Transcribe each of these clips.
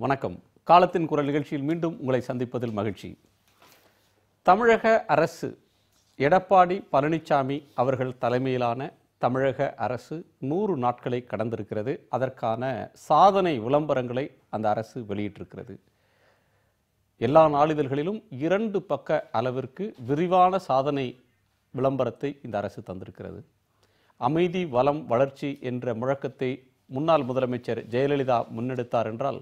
வணக்கம். காலத்தின் குரல் நிகழ்ச்சியில் மீண்டும் உங்களை சந்திப்பதில் மகிழ்ச்சி. தமிழக அரசு எடப்பாடி பழனிசாமி அவர்கள் தலைமையிலான தமிழக அரசு 100 நாட்களை கடந்திருக்கிறது. அதற்கான சாதனை விளம்பரங்களை அந்த அரசு வெளியிட்டிருக்கிறது. எல்லா நாளிதழ்களிலும் 2 பக்க அளவிற்கு விரிவான சாதனை விளம்பரத்தை இந்த அரசு தந்திருக்கிறது. அமைதி, வளம், வளர்ச்சி என்ற முழக்கத்தை முன்னாள் முதலமைச்சர் ஜெயலலிதா முன்னெடுத்தார் என்றால்,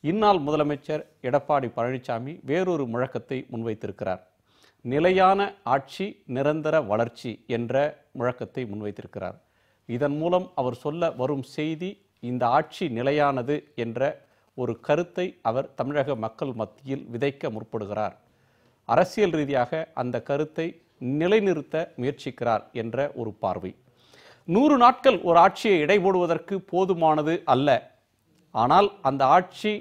இந்நாள் முதலமைச்சர் எடப்பாடி பழனிசாமி வேறொரு முழக்கத்தை முன்வைத்திருக்கிறார். நிலையான ஆட்சி, நிரந்தர வளர்ச்சி என்ற முழக்கத்தை முன்வைத்திருக்கிறார். இதன் மூலம் அவர் சொல்ல வரும் செய்தி, இந்த ஆட்சி நிலையானது என்ற ஒரு கருத்தை அவர் தமிழக மக்கள் மத்தியில் விதைக்க முற்படுகிறார். அரசியல் ரீதியாக அந்த கருத்தை நிலைநிறுத்த முயற்சிக்கிறார் என்ற ஒரு பார்வை. 100 நாட்கள் ஒரு ஆட்சியை இடைபோடுவதற்கு போதுமானது அல்ல. ஆனால் அந்த ஆட்சி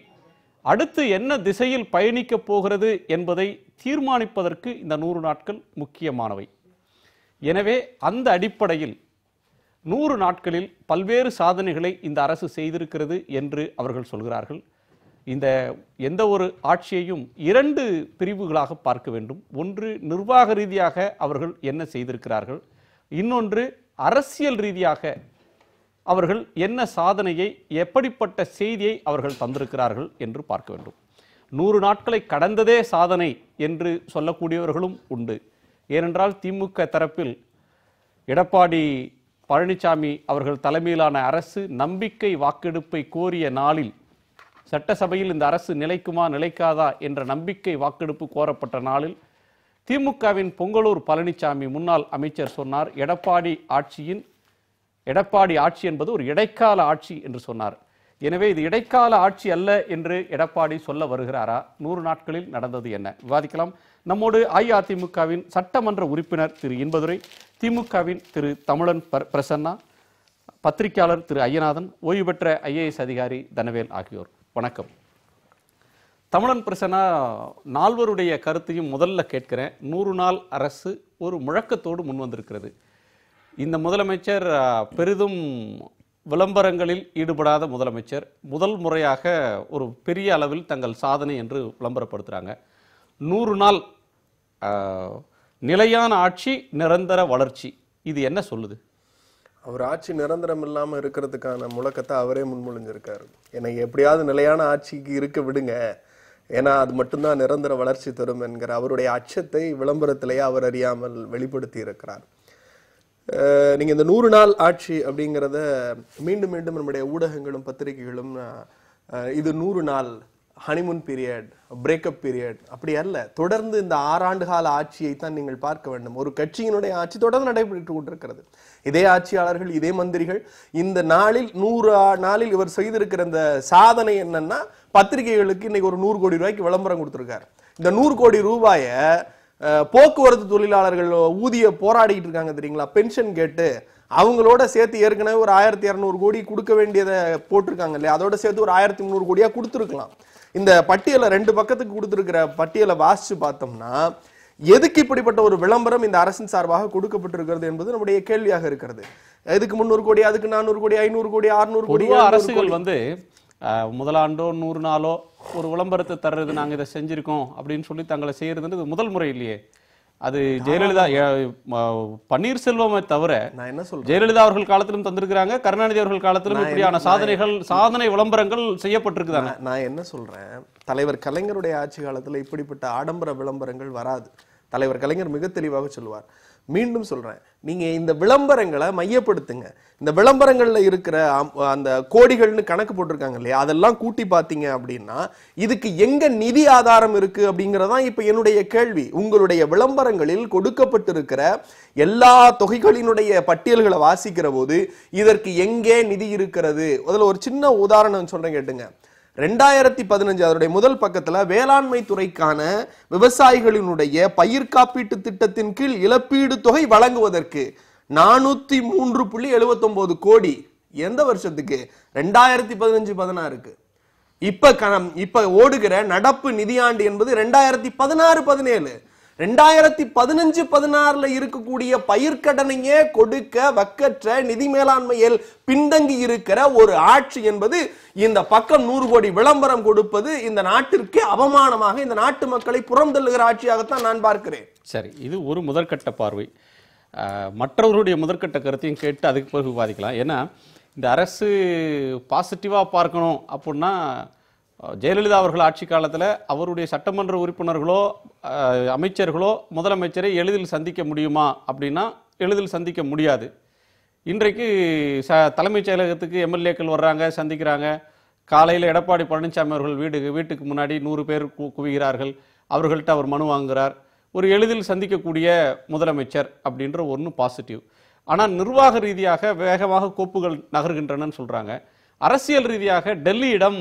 அடுத்து என்ன திசையில் பயணிக்கப் போகிறது என்பதை தீர்மானிப்பதற்கு இந்த 100 நாட்கள் முக்கியமானவை. எனவே அந்த அடிப்படையில் 100 நாட்களில் பல்வேறு சாதனைகளை இந்த அரசு செய்திருக்கிறது என்று அவர்கள் சொல்கிறார்கள். இந்த எந்த ஒரு ஆட்சியையும் 2 பிரிவுகளாக பார்க்க வேண்டும். ஒன்று, நிர்வாக ரீதியாக அவர்கள் என்ன செய்திருக்கிறார்கள். இன்னொன்று, அரசியல் ரீதியாக அவர்கள் என்ன சாதனையை, எப்படிப்பட்ட செய்தியை அவர்கள் தந்திருக்கிறார்கள் என்று பார்க்க வேண்டும். 100 நாட்களை கடந்ததே சாதனை என்று சொல்லக்கூடியவர்களும் உண்டு. ஏனென்றால் திமுக தரப்பில் எடப்பாடி பழனிசாமி அவர்கள் தலைமையிலான அரசு நம்பிக்கை வாக்கெடுப்பை கோரிய நாளில், சட்டசபையில் இந்த அரசு நிலைக்குமா நிலைக்காதா என்ற நம்பிக்கை வாக்கெடுப்பு கோரப்பட்ட நாளில் திமுகவின் பொங்கலூர் பழனிசாமி முன்னாள் அமைச்சர் சொன்னார், எடப்பாடி ஆட்சி என்பது ஒரு இடைக்கால ஆட்சி என்று சொன்னார். எனவே இது இடைக்கால ஆட்சி அல்ல என்று எடப்பாடி சொல்ல வருகிறாரா? 100 நாட்களில் நடந்தது என்ன? விவாதிக்கலாம். நம்மோடு அஇஅதிமுகவின் சட்டமன்ற உறுப்பினர் திரு இன்பதுரை, திமுகவின் திரு தமிழன் பிரசன்னா, பத்திரிகையாளர் திரு ஐயநாதன், ஓய்வு பெற்ற IAS அதிகாரி தனவேல் ஆகியோர். வணக்கம். தமிழன் பிரசன்னா, நால்வருடைய கருத்தையும் முதல்ல கேட்கிறேன். 100 நாள் அரசு ஒரு முழக்கத்தோடு முன் வந்திருக்கிறது. இந்த முதலமைச்சர் பெரிதும் விளம்பரங்களில் ஈடுபடாத முதலமைச்சர். முதல் முறையாக ஒரு பெரிய அளவில் தங்கள் சாதனை என்று விளம்பரப்படுத்துகிறாங்க. 100 நாள் நிலையான ஆட்சி, நிரந்தர வளர்ச்சி, இது என்ன சொல்லுது? அவர் ஆட்சி நிரந்தரம் இல்லாமல் இருக்கிறதுக்கான முழக்கத்தை அவரே முன்மொழிஞ்சிருக்காரு. எனக்கு எப்படியாவது நிலையான ஆட்சிக்கு இருக்க விடுங்க, ஏன்னா அது மட்டும்தான் நிரந்தர வளர்ச்சி தரும் என்கிற அவருடைய அச்சத்தை விளம்பரத்திலேயே அவர் அறியாமல் வெளிப்படுத்தி இருக்கிறார். நீங்க இந்த 100 நாள் ஆட்சி அப்படிங்கிறத மீண்டும் மீண்டும் நம்முடைய ஊடகங்களும் பத்திரிகைகளும் இது 100 நாள் ஹனிமூன் பீரியட், பிரேக்கப் பீரியட் அப்படி அல்ல. தொடர்ந்து இந்த 6 ஆண்டு கால ஆட்சியை தான் நீங்கள் பார்க்க வேண்டும். ஒரு கட்சியினுடைய ஆட்சி தொடர்ந்து நடைபெற்று கொண்டிருக்கிறது. இதே ஆட்சியாளர்கள், இதே மந்திரிகள். இந்த நாளில் 100 நாளில் இவர் செய்திருக்கிற இந்த சாதனை என்னன்னா, பத்திரிகைகளுக்கு இன்னைக்கு ஒரு 100 கோடி ரூபாய்க்கு விளம்பரம் கொடுத்திருக்காரு. இந்த 100 கோடி ரூபாயை போக்குவரத்து தொழிலாளர்கள் ஊதிய போராடிட்டு இருக்காங்க தெரியுங்களா, பென்ஷன் கேட்டு, அவங்களோட சேர்த்து ஏற்கனவே ஒரு 1200 கோடி கொடுக்க வேண்டியதை போட்டிருக்காங்க இல்லையா, அதோட சேர்த்து ஒரு 1300 கோடியா கொடுத்துருக்கலாம். இந்த பட்டியலை 2 பக்கத்துக்கு கொடுத்திருக்கிற பட்டியலை வாசிச்சு பார்த்தோம்னா, எதுக்கு இப்படிப்பட்ட ஒரு விளம்பரம் இந்த அரசின் சார்பாக கொடுக்கப்பட்டிருக்கிறது என்பது நம்முடைய கேள்வியாக இருக்கிறது. எதுக்கு 300 கோடி, அதுக்கு 400 கோடி, 500 கோடி, 600 கோடி? அரசுகள் முதலாண்டோ 100 நாளோ ஒரு விளம்பரத்தை தர்றது, நாங்க இதை செஞ்சிருக்கோம் அப்படின்னு சொல்லி தங்களை செய்யறதுன்றது முதல் முறை இல்லையே. அது ஜெயலலிதா, பன்னீர்செல்வமை தவிர நான் என்ன சொல்றேன், ஜெயலலிதா அவர்கள் காலத்திலும் தந்திருக்கிறாங்க, கருணாநிதி அவர்கள் காலத்திலும் இப்படியான சாதனை விளம்பரங்கள் செய்யப்பட்டிருக்குதாங்க. நான் என்ன சொல்றேன், தலைவர் கலைஞருடைய ஆட்சி காலத்துல இப்படிப்பட்ட ஆடம்பர விளம்பரங்கள் வராது. தலைவர் கலைஞர் மிக தெளிவாக சொல்லுவார். மீண்டும் சொல்றேன், நீங்க இந்த விளம்பரங்களை மையப்படுத்துங்க. இந்த விளம்பரங்கள்ல இருக்கிற அந்த கோடிகள்னு கணக்கு போட்டிருக்காங்க இல்லையா, அதெல்லாம் கூட்டி பார்த்தீங்க அப்படின்னா இதுக்கு எங்க நிதி ஆதாரம் இருக்கு அப்படிங்கறதான் இப்ப என்னுடைய கேள்வி. உங்களுடைய விளம்பரங்களில் கொடுக்கப்பட்டிருக்கிற எல்லா தொகைகளினுடைய பட்டியல்களை வாசிக்கிற போது இதற்கு எங்கே நிதி இருக்கிறது? அதுல ஒரு சின்ன உதாரணம் சொல்றேன் கேட்டுங்க. 2015 அதனுடைய முதல் பக்கத்துல வேளாண்மை துறைக்கான விவசாயிகளினுடைய பயிர் காப்பீட்டு திட்டத்தின் கீழ் இழப்பீடு தொகை வழங்குவதற்கு 403.79 கோடி. எந்த வருஷத்துக்கு? 2015-16க்கு. இப்ப ஓடுகிற நடப்பு நிதியாண்டு என்பது 2016-17. 2015-16 இருக்கக்கூடிய பயிர்க்கடனையே கொடுக்க வக்கற்ற நிதி மேலாண்மையில் பின்தங்கி இருக்கிற ஒரு ஆட்சி என்பது இந்த பக்கம் 100 கோடி விளம்பரம் கொடுப்பது இந்த நாட்டிற்கு அவமானமாக இந்த நாட்டு மக்களை புறந்தள்ளுகிற ஆட்சியாகத்தான் நான் பார்க்கிறேன். சரி, இது ஒரு முதற்கட்ட பார்வை. மற்றவருடைய முதற்கட்ட கருத்தையும் கேட்டு அதுக்கு பிறகு விவாதிக்கலாம். ஏன்னா இந்த அரசு பாசிட்டிவாக பார்க்கணும் அப்படின்னா ஜெயலலிதா அவர்கள் ஆட்சி காலத்தில் அவருடைய சட்டமன்ற உறுப்பினர்களோ அமைச்சர்களோ முதலமைச்சரை எளிதில் சந்திக்க முடியுமா அப்படின்னா எளிதில் சந்திக்க முடியாது. இன்றைக்கு தலைமைச் செயலகத்துக்கு எம்எல்ஏக்கள் வர்றாங்க, சந்திக்கிறாங்க. காலையில் எடப்பாடி பழனிசாமி அவர்கள் வீட்டுக்கு முன்னாடி 100 பேர் குவிகிறார்கள். அவர்கள்ட்ட அவர் மனு வாங்குகிறார். ஒரு எளிதில் சந்திக்கக்கூடிய முதலமைச்சர் அப்படின்ற ஒன்று பாசிட்டிவ். ஆனால் நிர்வாக ரீதியாக வேகமாக கோப்புகள் நகர்கின்றனன்னு சொல்கிறாங்க. அரசியல் ரீதியாக டெல்லியிடம்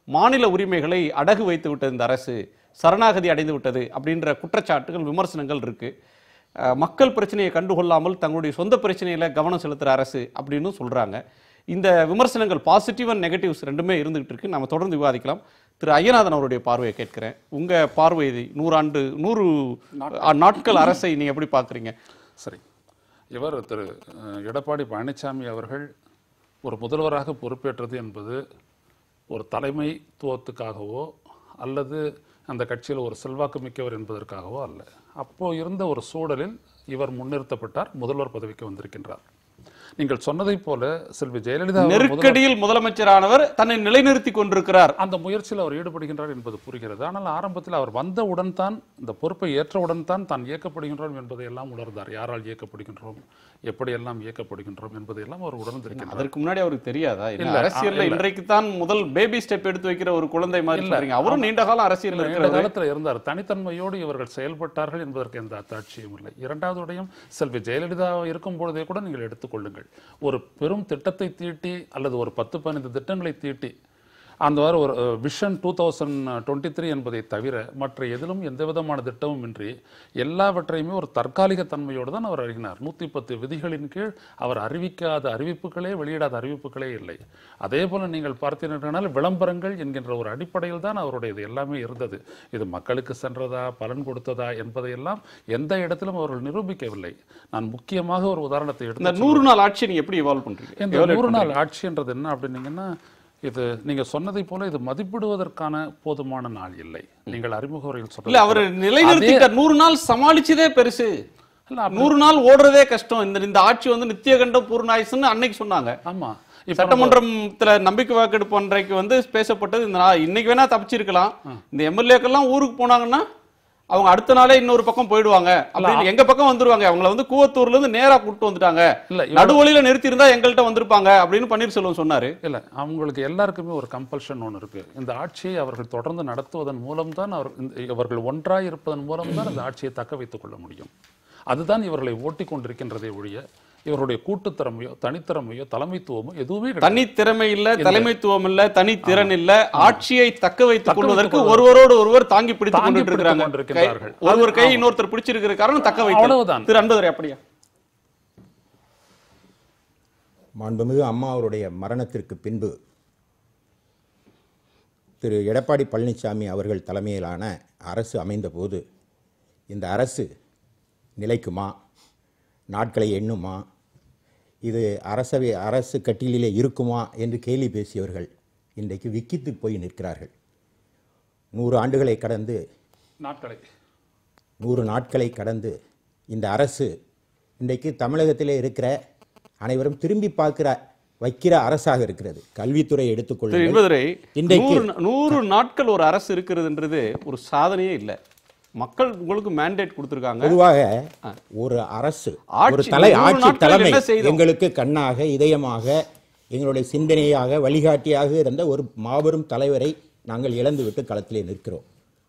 மாநில உரிமைகளை அடகு வைத்து விட்டது இந்த அரசு, சரணாகதி அடைந்து விட்டது அப்படின்ற குற்றச்சாட்டுகள் விமர்சனங்கள் இருக்கு. மக்கள் பிரச்சனையை கண்டுகொள்ளாமல் தங்களுடைய சொந்த பிரச்சனையில கவனம் செலுத்துகிற அரசு அப்படின்னு சொல்றாங்க. இந்த விமர்சனங்கள் பாசிட்டிவ் அண்ட் நெகட்டிவ்ஸ் ரெண்டுமே இருந்துகிட்டு இருக்கு. நம்ம தொடர்ந்து விவாதிக்கலாம். திரு ஐயநாதன் அவருடைய பார்வையை கேட்கிறேன். உங்க பார்வை 100 நாட்கள் அரசை நீங்க எப்படி பார்க்குறீங்க? சரி, இவர் திரு எடப்பாடி பழனிசாமி அவர்கள் ஒரு முதல்வராக பொறுப்பேற்றது என்பது ஒரு தலைமைத்துவத்துக்காகவோ அல்லது அந்த கட்சியில் ஒரு செல்வாக்கு மிக்கவர் என்பதற்காகவோ அல்ல. அப்போ இருந்த ஒரு சூழலில் இவர் முன்னிறுத்தப்பட்டார், முதல்வர் பதவிக்கு வந்திருக்கின்றார். நீங்கள் சொன்னதை போல செல்வி ஜெயலலிதா நெருக்கடியில் முதலமைச்சரானவர் தன்னை நிலைநிறுத்தி கொண்டிருக்கிறார். அந்த முயற்சியில் அவர் ஈடுபடுகின்றார் என்பது புரிகிறது. ஆனால் ஆரம்பத்தில் அவர் வந்தவுடன் தான், இந்த பொறுப்பை ஏற்றவுடன் தான் இயக்கப்படுகின்றோம் என்பதை எல்லாம் உணர்ந்தார். யாரால் இயக்கப்படுகின்றோம், எப்படியெல்லாம் இயக்கப்படுகின்றோம் என்பதையெல்லாம் அவர் உணர்ந்திருக்கிறார். அதற்கு முன்னாடி அவருக்கு தெரியாதா? அரசியல் இன்றைக்கு தான் முதல் பேபி ஸ்டெப் எடுத்து வைக்கிற ஒரு குழந்தை மாதிரி அவரும் நீண்ட காலம் அரசியல் காலத்தில் இருந்தார். தனித்தன்மையோடு இவர்கள் செயல்பட்டார்கள் என்பதற்கு எந்த அத்தாட்சியும் இல்லை. இரண்டாவது உடையும் செல்வி ஜெயலலிதா இருக்கும் பொழுதே கூட நீங்கள் எடுத்துக்கொள்ளுங்கள். ஒரு பெரும் திட்டத்தை தீட்டி அல்லது ஒரு 10-15 திட்டங்களை தீட்டி அந்த ஒரு விஷன் 2023 என்பதை தவிர மற்ற எதிலும் எந்த விதமான திட்டமும் இன்றி எல்லாவற்றையுமே ஒரு தற்காலிக தன்மையோடு தான் அவர் அறிவினார். 110 விதிகளின் கீழ் அவர் அறிவிக்காத அறிவிப்புகளே, வெளியிடாத அறிவிப்புகளே இல்லை. அதே போல நீங்கள் பார்த்தீர்கள் விளம்பரங்கள் என்கின்ற ஒரு அடிப்படையில் தான் அவருடைய இது எல்லாமே இருந்தது. இது மக்களுக்கு சென்றதா, பலன் கொடுத்ததா என்பதையெல்லாம் எந்த இடத்திலும் அவர்கள் நிரூபிக்கவில்லை. நான் முக்கியமாக ஒரு உதாரணத்தை எடுத்து 100 நாள் ஆட்சி நீங்க எப்படி இவால்வ் பண்றீங்க? இந்த 100 நாள் ஆட்சின்றது என்ன அப்படின்னீங்கன்னா, இது நீங்க சொன்னதை போல இது மதிப்பிடுவதற்கான போதுமான நாள் இல்லை. நீங்கள் அறிமுக உரையில் சொல்ல அவர் நிலைநிறுத்திட்டார். 100 நாள் சமாளிச்சதே பெருசு. 100 நாள் ஓடுறதே கஷ்டம். இந்த ஆட்சி நித்தியகண்டம் பூர்ணாயுசுன்னு அன்னைக்கு சொன்னாங்க. ஆமா, சட்டமன்றத்துல நம்பிக்கை வாக்கெடுப்பு அன்றைக்கு பேசப்பட்டது இன்னைக்கு வேணா தப்பிச்சிருக்கலாம். இந்த எம்எல்ஏக்கெல்லாம் ஊருக்கு போனாங்கன்னா அவங்க அடுத்த நாளே இன்னொரு பக்கம் போயிடுவாங்க. எங்க பக்கம் வந்துருவாங்க. அவங்கள கூவத்தூர்ல இருந்து நேரா கூட்டு வந்துட்டாங்க. நடுவழியில நிறுத்தி இருந்தா எங்கள்கிட்ட வந்திருப்பாங்க அப்படின்னு பன்னீர்செல்வம் சொன்னாரு. இல்ல, அவங்களுக்கு எல்லாருக்குமே ஒரு கம்பல்ஷன் ஒன்று இருக்கு. இந்த ஆட்சியை அவர்கள் தொடர்ந்து நடத்துவதன் மூலம் தான் இவர்கள் ஒன்றாய் இருப்பதன் மூலம் தான் இந்த ஆட்சியை தக்க வைத்துக் கொள்ள முடியும். அதுதான் இவர்களை ஓட்டி கொண்டிருக்கின்றதை ஒழிய இவருடைய கூட்டுத்திறமையோ தனித்திறமையோ தலைமைத்துவமோ எதுவுமே தனித்திறமை இல்ல, தலைமைத்துவம் இல்ல, தனித்திறன் இல்ல. ஆட்சியை தக்க வைத்துக் கொள்வதற்கு ஒருவரோடு ஒருவர் தாங்கி பிடித்துக் கொண்டிருக்கிறார்கள். ஒருவர் கை இன்னொருத்தர் பிடிச்சிருக்கிற காரணம் தக்க வைக்கலாம். திரு அன்பதுரை அப்படியா? மாண்புமிகு அம்மா அவருடைய மரணத்திற்கு பின்பு திரு எடப்பாடி பழனிசாமி அவர்கள் தலைமையிலான அரசு அமைந்த போது இந்த அரசு நிலைக்குமா, நாட்களை எண்ணுமா, இது அரசு கட்டிலே இருக்குமா என்று கேலி பேசியவர்கள் இன்றைக்கு விக்கித்து போய் நிற்கிறார்கள். 100 ஆண்டுகளை கடந்து 100 நாட்களை கடந்து இந்த அரசு இன்றைக்கு தமிழகத்திலே இருக்கிற அனைவரும் திரும்பி வைக்கிற அரசாக இருக்கிறது. கல்வித்துறை எடுத்துக்கொள்ள இன்றைக்கு 100 நாட்கள் ஒரு அரசு இருக்கிறதுன்றது ஒரு சாதனையே இல்லை. மக்கள் உங்களுக்கு மேண்டேட் கொடுத்திருக்காங்க. பொதுவாக ஒரு அரசு, ஒரு ஆட்சி தலைமை எங்களுக்கு கண்ணாக, இதயமாக, எங்களுடைய சிந்தனையாக, வழிகாட்டியாக இருந்த ஒரு மாபெரும் தலைவரை நாங்கள் இழந்துவிட்டு களத்திலே நிற்கிறோம்.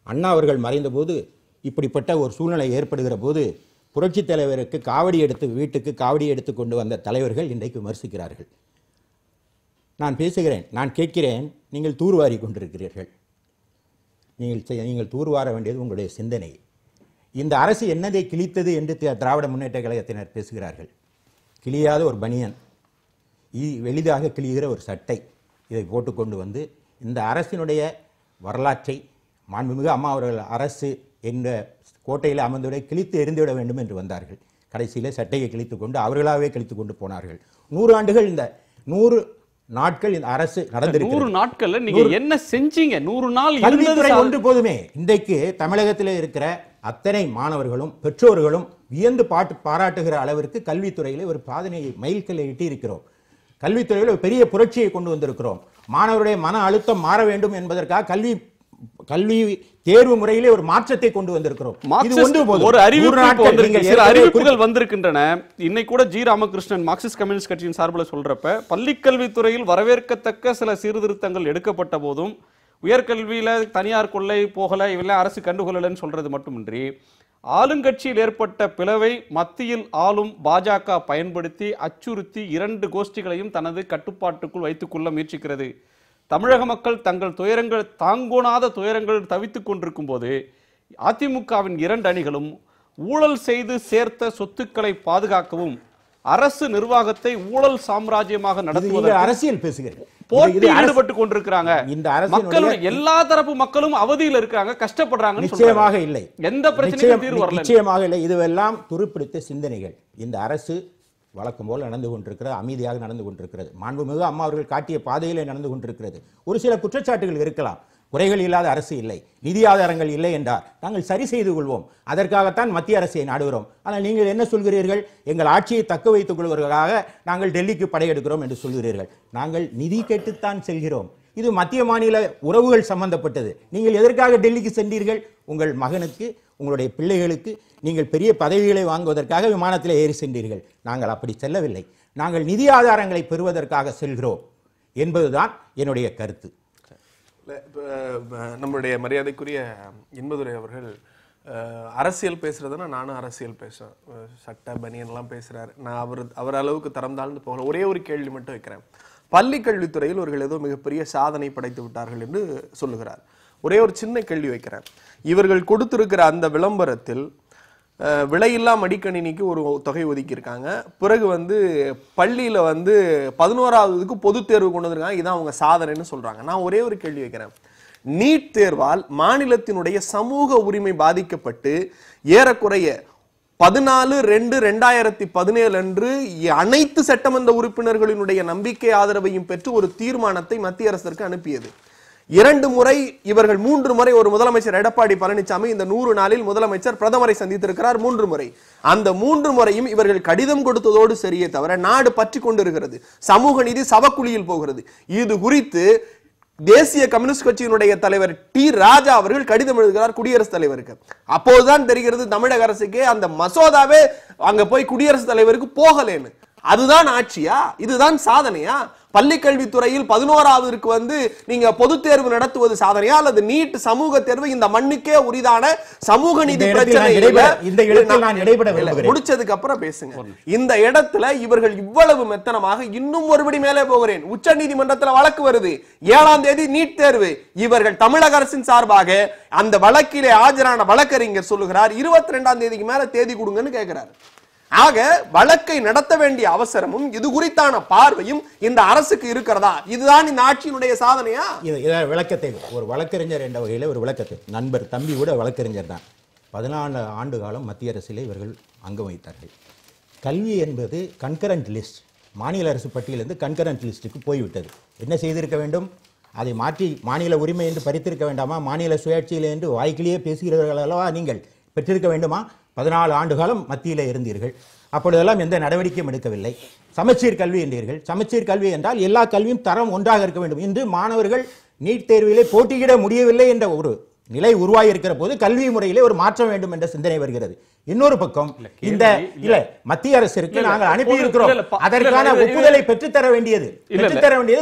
அண்ணா அவர்கள் மறைந்த போது இப்படிப்பட்ட ஒரு சூழ்நிலை ஏற்படுகிற போது புரட்சித் தலைவருக்கு வீட்டுக்கு காவடி எடுத்து கொண்டு வந்த தலைவர்கள் இன்றைக்கு விமர்சிக்கிறார்கள். நான் பேசுகிறேன், நான் கேட்கிறேன், நீங்கள் தூர்வாரி கொண்டிருக்கிறீர்கள். நீங்கள் தூர்வார வேண்டியது உங்களுடைய சிந்தனை. இந்த அரசு என்னதை கிழித்தது என்று திராவிட முன்னேற்ற கழகத்தினர் பேசுகிறார்கள். கிழியாத ஒரு பனியன், எளிதாக கிழிகிற ஒரு சட்டை, இதை போட்டுக்கொண்டு வந்து இந்த அரசினுடைய வரலாற்றை, மாண்புமிகு அம்மா அவர்கள் அரசு என்ற கோட்டையில் அமர்ந்துவிட கிழித்து எரிந்துவிட வேண்டும் என்று வந்தார்கள். கடைசியில் சட்டையை கிழித்து கொண்டு அவர்களாகவே கிழித்து கொண்டு போனார்கள். 100 ஆண்டுகள் இந்த 100 நாட்கள் இந்த அரசு நடந்திருக்கு. 100 நாட்கள்ல நீங்க என்ன செஞ்சீங்க? 100 நாள் கல்வித்துறை ஒன்று போதுமே. இன்றைக்கு தமிழகத்தில் இருக்கிற அத்தனை மாணவர்களும் பெற்றோர்களும் வியந்து பாராட்டுகிற அளவிற்கு கல்வித்துறையில் ஒரு சாதனையை மைல்கல்லை எட்டி இருக்கிறோம். கல்வித்துறையில் ஒரு பெரிய புரட்சியை கொண்டு வந்திருக்கிறோம். மாணவருடைய மன அழுத்தம் மாற வேண்டும் என்பதற்காக கல்வி தேர்வு முறையிலே ஒரு மாற்றத்தை கொண்டு வந்திருக்கிறோம். ஒரு அறிவிப்புகள் வந்திருக்கின்றன. இன்னைக்கு கூட ஜி ராமகிருஷ்ணன் மார்க்சிஸ்ட் கம்யூனிஸ்ட் கட்சியின் சார்பில் சொல்றப்ப பள்ளிக்கல்வித்துறையில் வரவேற்கத்தக்க சில சீர்திருத்தங்கள் எடுக்கப்பட்ட போதும் உயர்கல்வியில தனியார் கொள்ளை போகல, இவெல்லாம் அரசு கண்டுகொள்ளலன்னு சொல்றது மட்டுமின்றி ஆளுங்கட்சியில் ஏற்பட்ட பிளவை மத்தியில் ஆளும் பாஜக பயன்படுத்தி அச்சுறுத்தி 2 கோஷ்டிகளையும் தனது கட்டுப்பாட்டுக்குள் வைத்துக் கொள்ள முயற்சிக்கிறது. தமிழக மக்கள் தங்கள் துயரங்கள் தாங்கோணாத துயரங்கள் தவித்துக் கொண்டிருக்கும் போது அதிமுகவின் 2 அணிகளும் ஊழல் செய்து சேர்த்த சொத்துக்களை பாதுகாக்கவும் அரசு நிர்வாகத்தை ஊழல் சாம்ராஜ்யமாக நடத்துவதற்கு அரசியல் பேசுகிறேன் போட்டியில் ஈடுபட்டுக் கொண்டிருக்கிறாங்க. மக்களுடைய எல்லா தரப்பு மக்களும் அவதியில் இருக்காங்க, கஷ்டப்படுறாங்க. நிச்சயமாக இல்லை, எந்த பிரச்சனையும் தீர்வு வரல. நிச்சயமாக இல்லை. இதுவெல்லாம் துருப்பிடித்த சிந்தனைகள். இந்த அரசு வழக்கம் போல் நடந்து கொண்டிருக்கிறது, அமைதியாக நடந்து கொண்டிருக்கிறது. மாண்புமிகு அம்மா அவர்கள் காட்டிய பாதையிலே நடந்து கொண்டிருக்கிறது. ஒரு சில குற்றச்சாட்டுகள் இருக்கலாம். குறைகள் இல்லாத அரசு இல்லை, நிதி ஆதாரங்கள் இல்லை என்றார். நாங்கள் சரி செய்து கொள்வோம். அதற்காகத்தான் மத்திய அரசை நாடுகிறோம். ஆனால் நீங்கள் என்ன சொல்கிறீர்கள்? எங்கள் ஆட்சியை தக்க வைத்துக் கொள்வதற்காக நாங்கள் டெல்லிக்கு படையெடுக்கிறோம் என்று சொல்கிறீர்கள். நாங்கள் நிதி கேட்டுத்தான் செல்கிறோம். இது மத்திய மாநில உறவுகள் சம்பந்தப்பட்டது. நீங்கள் எதற்காக டெல்லிக்கு சென்றீர்கள்? உங்கள் மகனுக்கு, உங்களுடைய பிள்ளைகளுக்கு நீங்கள் பெரிய பதவிகளை வாங்குவதற்காக விமானத்தில் ஏறி சென்றீர்கள். நாங்கள் அப்படி செல்லவில்லை. நாங்கள் நிதி ஆதாரங்களை பெறுவதற்காக செல்கிறோம் என்பதுதான் என்னுடைய கருத்து. நம்மளுடைய மரியாதைக்குரிய இன்பதுரை அவர்கள் அரசியல் பேசுறதுன்னா நானும் அரசியல் பேசுவேன். சட்ட பனியன்லாம் பேசுறாரு. நான் அவர் அளவுக்கு தரம் தாழ்ந்து போகல. ஒரே ஒரு கேள்வி மட்டும் வைக்கிறேன். பள்ளி கல்வித்துறையில் அவர்கள் ஏதோ மிகப்பெரிய சாதனை படைத்து விட்டார்கள் என்று சொல்லுகிறார். ஒரே ஒரு சின்ன கேள்வி வைக்கிறேன். இவர்கள் கொடுத்திருக்கிற அந்த விளம்பரத்தில் விலையில்லா மடிக்கணினிக்கு ஒரு தொகை ஒதுக்கியிருக்காங்க. பிறகு பள்ளியில 11ஆவதுக்கு பொது தேர்வு கொண்டு வந்திருக்காங்க. இதான் அவங்க சாதனைன்னு சொல்றாங்க. நான் ஒரே ஒரு கேள்வி வைக்கிறேன். நீட் தேர்வால் மாநிலத்தினுடைய சமூக உரிமை பாதிக்கப்பட்டு ஏறக்குறைய 14/2/2017 அன்று அனைத்து சட்டமன்ற உறுப்பினர்களினுடைய நம்பிக்கை ஆதரவையும் பெற்று ஒரு தீர்மானத்தை மத்திய அரசிற்கு அனுப்பியது. 2 முறை இவர்கள் 3 முறை ஒரு முதலமைச்சர் எடப்பாடி பழனிசாமி இந்த 100 நாளில் முதலமைச்சர் பிரதமரை சந்தித்திருக்கிறார் 3 முறை. அந்த 3 முறையும் இவர்கள் கடிதம் கொடுத்ததோடு சரியே தவிர நாடு பற்றி கொண்டிருக்கிறது. சமூக நீதி சவக்குழியில் போகிறது. இது குறித்து தேசிய கம்யூனிஸ்ட் கட்சியினுடைய தலைவர் டி ராஜா அவர்கள் கடிதம் எழுதுகிறார் குடியரசுத் தலைவருக்கு. அப்போதுதான் தெரிகிறது தமிழக அரசுக்கு அந்த மசோதாவே அங்க போய் குடியரசுத் தலைவருக்கு போகலேன்னு. அதுதான் ஆட்சியா? இதுதான் சாதனையா? பள்ளி கல்வித்துறையில் 11ஆவதுக்கு நீங்க பொது தேர்வு நடத்துவது சாதனையா அல்லது நீட் சமூக தேர்வு இந்த மண்ணுக்கே உரிதான சமூக நீதி பிரச்சனை முடிச்சதுக்கு அப்புறம் பேசுங்க. இந்த இடத்துல இவர்கள் இவ்வளவு மெத்தனமாக இன்னும் ஒருபடி மேலே போகிறேன். உச்ச நீதிமன்றத்தில் வழக்கு வருது. 7ஆம் தேதி நீட் தேர்வு. இவர்கள் தமிழக அரசின் சார்பாக அந்த வழக்கிலே ஆஜரான வழக்கறிஞர் சொல்லுகிறார் 22ஆம் தேதிக்கு மேல தேதி கொடுங்கன்னு கேட்கிறார். ஆக வழக்கை நடத்த வேண்டிய அவசரமும் இது குறித்தான பார்வையும் இந்த அரசுக்கு இருக்கிறதா? இதுதான் இந்த ஆட்சியினுடைய சாதனையா? விளக்கத்தை ஒரு வழக்கறிஞர் என்ற வகையில் ஒரு விளக்கத்தை நண்பர் தம்பி கூட வழக்கறிஞர் தான். 14 ஆண்டு காலம் மத்திய அரசிலே இவர்கள் அங்கம் வைத்தார்கள். கல்வி என்பது கன்கரண்ட் லிஸ்ட், மாநில அரசு பட்டியலிருந்து கன்கரண்ட் லிஸ்ட்டுக்கு போய்விட்டது. என்ன செய்திருக்க வேண்டும்? அதை மாற்றி மாநில உரிமை என்று பறித்திருக்க வேண்டாமா? மாநில சுயாட்சியில் என்று வாய்க்கிலேயே பேசுகிறவர்கள் அல்லவா நீங்கள்? பெற்றிருக்க வேண்டுமா? 14 ஆண்டு காலம் மத்தியில் இருந்தீர்கள். அப்பொழுதெல்லாம் எந்த நடவடிக்கையும் எடுக்கவில்லை. சமச்சீர் கல்வி என்றீர்கள். சமச்சீர் கல்வி என்றால் எல்லா கல்வியும் தரம் ஒன்றாக இருக்க வேண்டும். இன்று மாணவர்கள் நீட் தேர்விலே போட்டியிட முடியவில்லை என்ற ஒரு நிலை உருவாகி இருக்கிற போது கல்வி முறையிலே ஒரு மாற்றம் வேண்டும் என்ற சிந்தனை வருகிறது. இன்னொரு பக்கம் இந்த மத்திய அரசிற்கு நாங்கள் அனுப்பி இருக்கிறோம். அதற்கான ஒப்புதலை பெற்றுத்தர வேண்டியது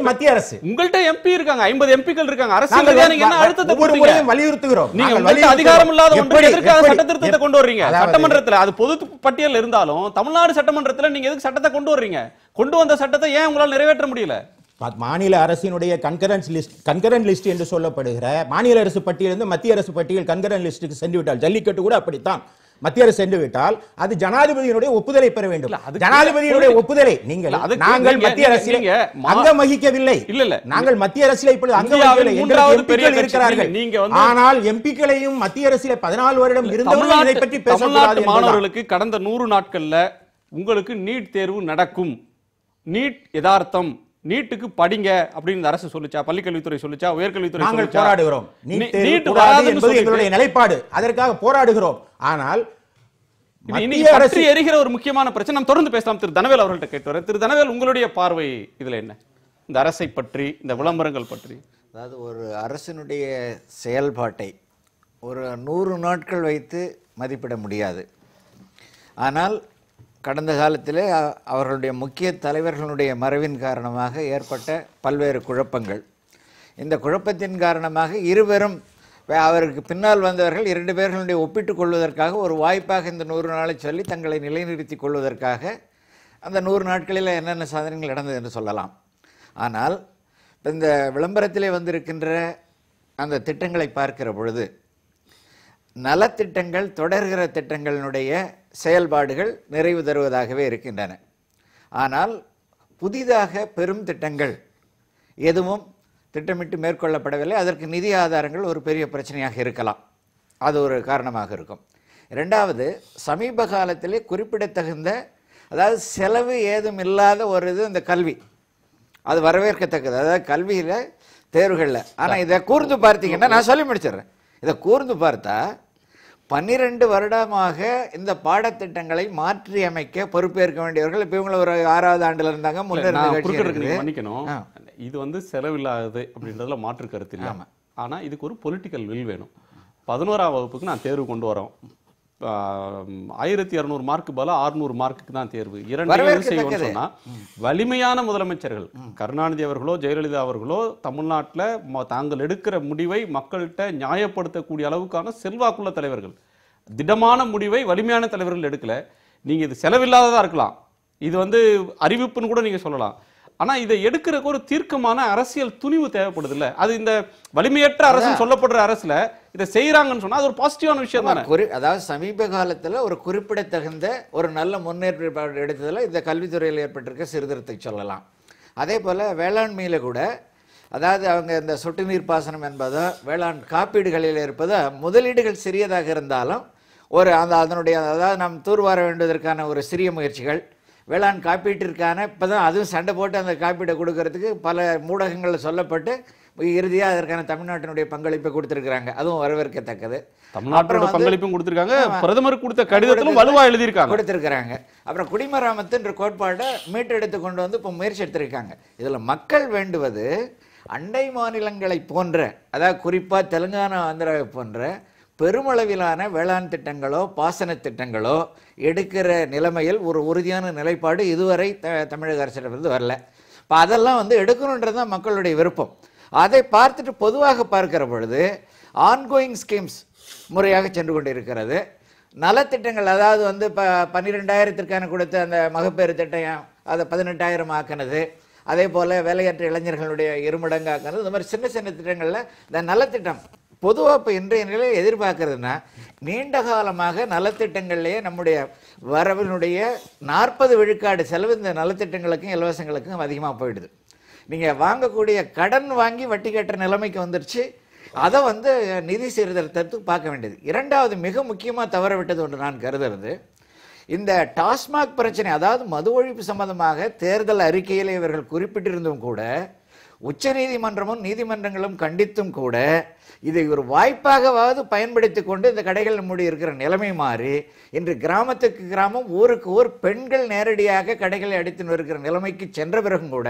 மத்திய அரசு. உங்கள்ட்ட எம்பி இருக்காங்க, 50 எம்பிக்கள் இருக்காங்க. அரசியல் நீங்க என்ன அழுத்தத்தை ஒவ்வொரு முறையும் வலியுறுத்துகிறோம். நீங்க அதிகாரம் இல்லாத ஒன்று எதற்காக சட்ட திருத்தத்தை கொண்டு வர்றீங்க? சட்டமன்றத்துல அது பொது பட்டியல் இருந்தாலும் தமிழ்நாடு சட்டமன்றத்துல நீங்க எதுக்கு சட்டத்தை கொண்டு வர்றீங்க? கொண்டு வந்த சட்டத்தை ஏன் உங்களால் நிறைவேற்ற முடியல? மாநில அரசினுடைய கன்கரண்ட் லிஸ்ட் என்று சொல்லப்படுகிற மாநில அரசு பட்டியலிருந்து மத்திய அரசு பட்டியல் கன்கரண்ட் லிஸ்டுக்கு சென்று விட்டால் ஜல்லிக்கட்டு கூட அப்படித்தான். மத்திய அரசு சென்று விட்டால் அது ஜனாதிபதியினுடைய ஒப்புதலை பெற வேண்டும். ஜனாதிபதியினுடைய ஒப்புதலை நீங்கள் நாங்கள் மத்திய அரசில் அங்கம் வகிக்கவில்லை. இல்ல நாங்கள் மத்திய அரசில் இப்பொழுது அங்கம் வகிக்கவில்லை. எம்பிக்கள் இருக்கிறார்கள். ஆனால் எம்பிக்களையும் மத்திய அரசில் 14 வருடம் இருந்தவர்கள் இதை பற்றி பேசக்கூடாது. மாணவர்களுக்கு கடந்த 100 நாட்கள்ல உங்களுக்கு நீட் தேர்வு நடக்கும், நீட் யதார்த்தம், நீட்டுக்கு படிங்க அப்படின்னு அரசு சொல்லுச்சா, பள்ளிக்கல்வித்துறை சொல்லுச்சா, உயர்கல்வித்துறை நாங்கள் சொல்லுச்சா? போராடுகிறோம். நீட் வராது என்பது எங்களுடைய நிலைப்பாடு. அதற்காக போராடுகிறோம். ஆனால் பற்றி எரிகிற ஒரு முக்கியமான பிரச்சனை நாம் தொடர்ந்து பேசலாம். திரு தனவேல் அவர்கள்ட்ட கேட்டு திரு தனவேல், உங்களுடைய பார்வை இதுல என்ன, இந்த அரசை பற்றி, இந்த விளம்பரங்கள் பற்றி? அதாவது ஒரு அரசினுடைய செயல்பாட்டை ஒரு 100 நாட்கள் வைத்து மதிப்பிட முடியாது. ஆனால் கடந்த காலத்திலே அவர்களுடைய முக்கிய தலைவர்களுடைய மறைவின் காரணமாக ஏற்பட்ட பல்வேறு குழப்பங்கள், இந்த குழப்பத்தின் காரணமாக இருவரும் அவருக்கு பின்னால் வந்தவர்கள் 2 பேர்களுடைய ஒப்பிட்டுக் கொள்வதற்காக ஒரு வாய்ப்பாக இந்த 100 நாளை சொல்லி தங்களை நிலைநிறுத்திக் கொள்வதற்காக அந்த 100 நாட்களில் என்னென்ன சாதனைகள் நடந்தது என்று சொல்லலாம். ஆனால் இந்த விளம்பரத்திலே வந்திருக்கின்ற அந்த திட்டங்களை பார்க்கிற பொழுது நலத்திட்டங்கள், தொடர்கிற திட்டங்களினுடைய செயல்பாடுகள் நிறைவு தருவதாகவே இருக்கின்றன. ஆனால் புதிதாக பெரும் திட்டங்கள் எதுவும் திட்டமிட்டு மேற்கொள்ளப்படவில்லை. அதற்கு நிதி ஆதாரங்கள் ஒரு பெரிய பிரச்சனையாக இருக்கலாம், அது ஒரு காரணமாக இருக்கும். இரண்டாவது, சமீப காலத்திலே குறிப்பிடத்தகுந்த, அதாவது செலவு ஏதும் இல்லாத ஒரு இது இந்த கல்வி, அது வரவேற்கத்தக்கது. அதாவது கல்வியில் தேர்வுகளில். ஆனால் இதை கூர்ந்து பார்த்தீங்கன்னா, நான் சொல்லி முடிச்சிடுறேன், இதை கூர்ந்து பார்த்தா 12 வருடமாக இந்த பாடத்திட்டங்களை மாற்றி அமைக்க பொறுப்பேற்க வேண்டியவர்கள் இப்போ இவங்களை ஒரு 6வது ஆண்டுல இருந்தாங்க. மன்னிக்கணும், இது வந்து செலவில்லாதது அப்படின்றதுல மாற்று கருத்து இல்லை. ஆனா இதுக்கு ஒரு பொலிட்டிக்கல் வில் வேணும். 11ஆம் வகுப்புக்கு நான் தேர்வு கொண்டு வரோம், 1200 மார்க்கு பதிலா 600 மார்க்குக்கு தான் தேர்வு. 2 செய்வோம்னு சொன்னா வலிமையான முதலமைச்சர்கள் கருணாநிதி அவர்களோ ஜெயலலிதா அவர்களோ தமிழ்நாட்டில் தாங்கள் எடுக்கிற முடிவை மக்கள்கிட்ட நியாயப்படுத்தக்கூடிய அளவுக்கான செல்வாக்குள்ள தலைவர்கள், திடமான முடிவை வலிமையான தலைவர்கள் எடுக்கல. நீங்க இது செலவில்லாததா இருக்கலாம், இது வந்து அறிவிப்புன்னு கூட நீங்க சொல்லலாம். ஆனா இதை எடுக்கிறதுக்கு ஒரு தீர்க்கமான அரசியல் துணிவு தேவைப்படுது இல்ல? அது இந்த வலிமையற்ற அரசு சொல்லப்படுற அரசுல இதை செய்யறாங்கன்னு சொன்னா அது ஒரு பாசிட்டிவான விஷயம் தானே. அதாவது சமீப காலத்துல ஒரு குறிப்பிடத்தகுந்த ஒரு நல்ல முன்னேற்பாடு எடுத்ததுல இந்த கல்வித்துறையில் ஏற்பட்டிருக்க சீர்திருத்தத்தை சொல்லலாம். அதே போல வேளாண்மையில கூட, அதாவது அவங்க இந்த சொட்டு நீர் பாசனம் என்பதோ வேளாண் காப்பீடுகளில் இருப்பதோ முதலீடுகள் சிறியதாக இருந்தாலும் ஒரு அதனுடைய, அதாவது நாம் தூர்வார வேண்டுவதற்கான ஒரு சிறிய முயற்சிகள், வேளாண் காப்பீட்டிற்கான இப்போ தான் அதுவும் சண்டை போட்டு அந்த காப்பீடை கொடுக்கறதுக்கு பல ஊடகங்களில் சொல்லப்பட்டு இறுதியாக அதற்கான தமிழ்நாட்டினுடைய பங்களிப்பை கொடுத்துருக்காங்க, அதுவும் வரவேற்கத்தக்கது. தமிழ்நாட்டோட பங்களிப்பும் கொடுத்துருக்காங்க, பிரதமர் கொடுத்த கடிதத்திலும் வலுவா எழுதியிருக்காங்க, கொடுத்துருக்காங்க. அப்புறம் குடிமராமத்துன்ற கோட்பாட்டை மீட்டெடுத்து கொண்டு வந்து இப்போ முயற்சி எடுத்திருக்காங்க. இதில் மக்கள் வேண்டுவது அண்டை மாநிலங்களை போன்ற, அதாவது குறிப்பாக தெலுங்கானா ஆந்திராவை போன்ற பெருமளவிலான வேளாண் திட்டங்களோ பாசன திட்டங்களோ எடுக்கிற நிலைமையில் ஒரு உறுதியான நிலைப்பாடு இதுவரை தமிழக அரசிடமிருந்து வரல. இப்போ அதெல்லாம் வந்து எடுக்கணுன்றது தான் மக்களுடைய விருப்பம். அதை பார்த்துட்டு பொதுவாக பார்க்கிற பொழுது ஆன்கோயிங் ஸ்கீம்ஸ் முறையாக சென்று கொண்டு இருக்கிறது. நலத்திட்டங்கள், அதாவது வந்து இப்போ 12,000க்கான கொடுத்த அந்த மகப்பேறு திட்டம் அதை 18,000 ஆக்கினது, அதே போல் வேலையற்ற இளைஞர்களுடைய 2 மடங்கு ஆக்கினது, இந்த மாதிரி சின்ன சின்ன திட்டங்களில் இந்த நலத்திட்டம் பொதுவாக இப்போ இன்றைய நிலையில் எதிர்பார்க்கறதுன்னா, நீண்ட காலமாக நலத்திட்டங்கள்லேயே நம்முடைய வரவினுடைய 40 விழுக்காடு செலவு இந்த நலத்திட்டங்களுக்கும் இலவசங்களுக்கும் அதிகமாக போயிடுது. நீங்கள் வாங்கக்கூடிய கடன் வாங்கி வட்டி கட்டுற நிலைமைக்கு வந்துருச்சு. அதை வந்து நிதி சீர்திருத்தத்துக்கு பார்க்க வேண்டியது. இரண்டாவது மிக முக்கியமாக தவற விட்டது ஒன்று நான் கருதுறது, இந்த டாஸ்மாக் பிரச்சனை, அதாவது மது ஒழிப்பு சம்பந்தமாக தேர்தல் அறிக்கையில் இவர்கள் குறிப்பிட்டிருந்தும் கூட, உச்ச நீதிமன்றமும் நீதிமன்றங்களும் கண்டித்தும் கூட இதை ஒரு வாய்ப்பாகவாவது பயன்படுத்தி கொண்டு இந்த கடைகள் மூடி இருக்கிற நிலைமை மாறி இன்று கிராமத்துக்கு கிராமம், ஊருக்கு ஊர் பெண்கள் நேரடியாக கடைகளை அடித்து இருக்கிற நிலைமைக்கு சென்ற பிறகும் கூட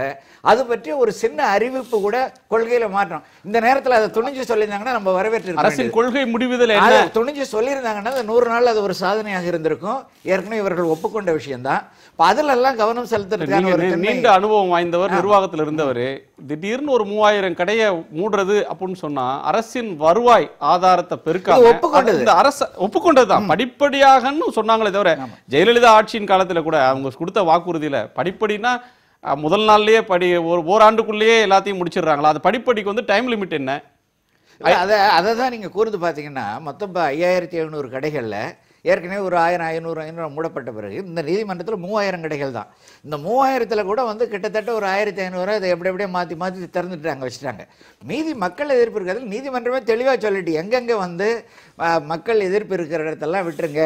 அது பற்றி ஒரு சின்ன அறிவிப்பு கூட கொள்கையில மாற்றம். இந்த நேரத்தில் அதை துணிஞ்சு சொல்லியிருந்தாங்கன்னா நம்ம வரவேற்று, அரசின் கொள்கை முடிவுதல் துணிஞ்சு சொல்லியிருந்தாங்கன்னா 100 நாள் அது ஒரு சாதனையாக இருந்திருக்கும். ஏற்கனவே இவர்கள் ஒப்புக்கொண்ட விஷயம்தான். அதுல எல்லாம் கவனம் செலுத்துறதுக்கான நீண்ட அனுபவம் வாய்ந்தவர், நிர்வாகத்தில் இருந்தவர், திடீர்னு ஒரு 3000 கடையை மூடுறது அப்படின்னு சொன்னா அரசின் வருவாய் ஆதாரத்தை பெருக்காம அரசு ஒப்புக்கொண்டதுதான். படிப்படியாகன்னு சொன்னாங்களே தவிர, ஜெயலலிதா ஆட்சியின் காலத்துல கூட அவங்க கொடுத்த வாக்குறுதியில படிப்படினா முதல் நாள்லயே ஓராண்டுக்குள்ளேயே எல்லாத்தையும் முடிச்சிடுறாங்களா? அது படிப்படிக்கு வந்து டைம் லிமிட் என்ன? அதை தான் நீங்க கூர்ந்து பாத்தீங்கன்னா மொத்தம் 5700 கடைகள்ல ஏற்கனவே ஒரு 1000, 500 மூடப்பட்ட பிறகு இந்த நீதிமன்றத்தில் 3000 கடைகள் தான். இந்த 3000ல் கூட வந்து கிட்டத்தட்ட ஒரு 1500 அதை எப்படியே மாற்றி மாற்றி திறந்துட்டாங்க, வச்சுட்டாங்க. மீதி மக்கள் எதிர்ப்பு இருக்கிறது நீதிமன்றமே தெளிவாக சொல்லிட்டு எங்கெங்கே வந்து மக்கள் எதிர்ப்பு இருக்கிற இடத்தெல்லாம் விட்டுருங்க,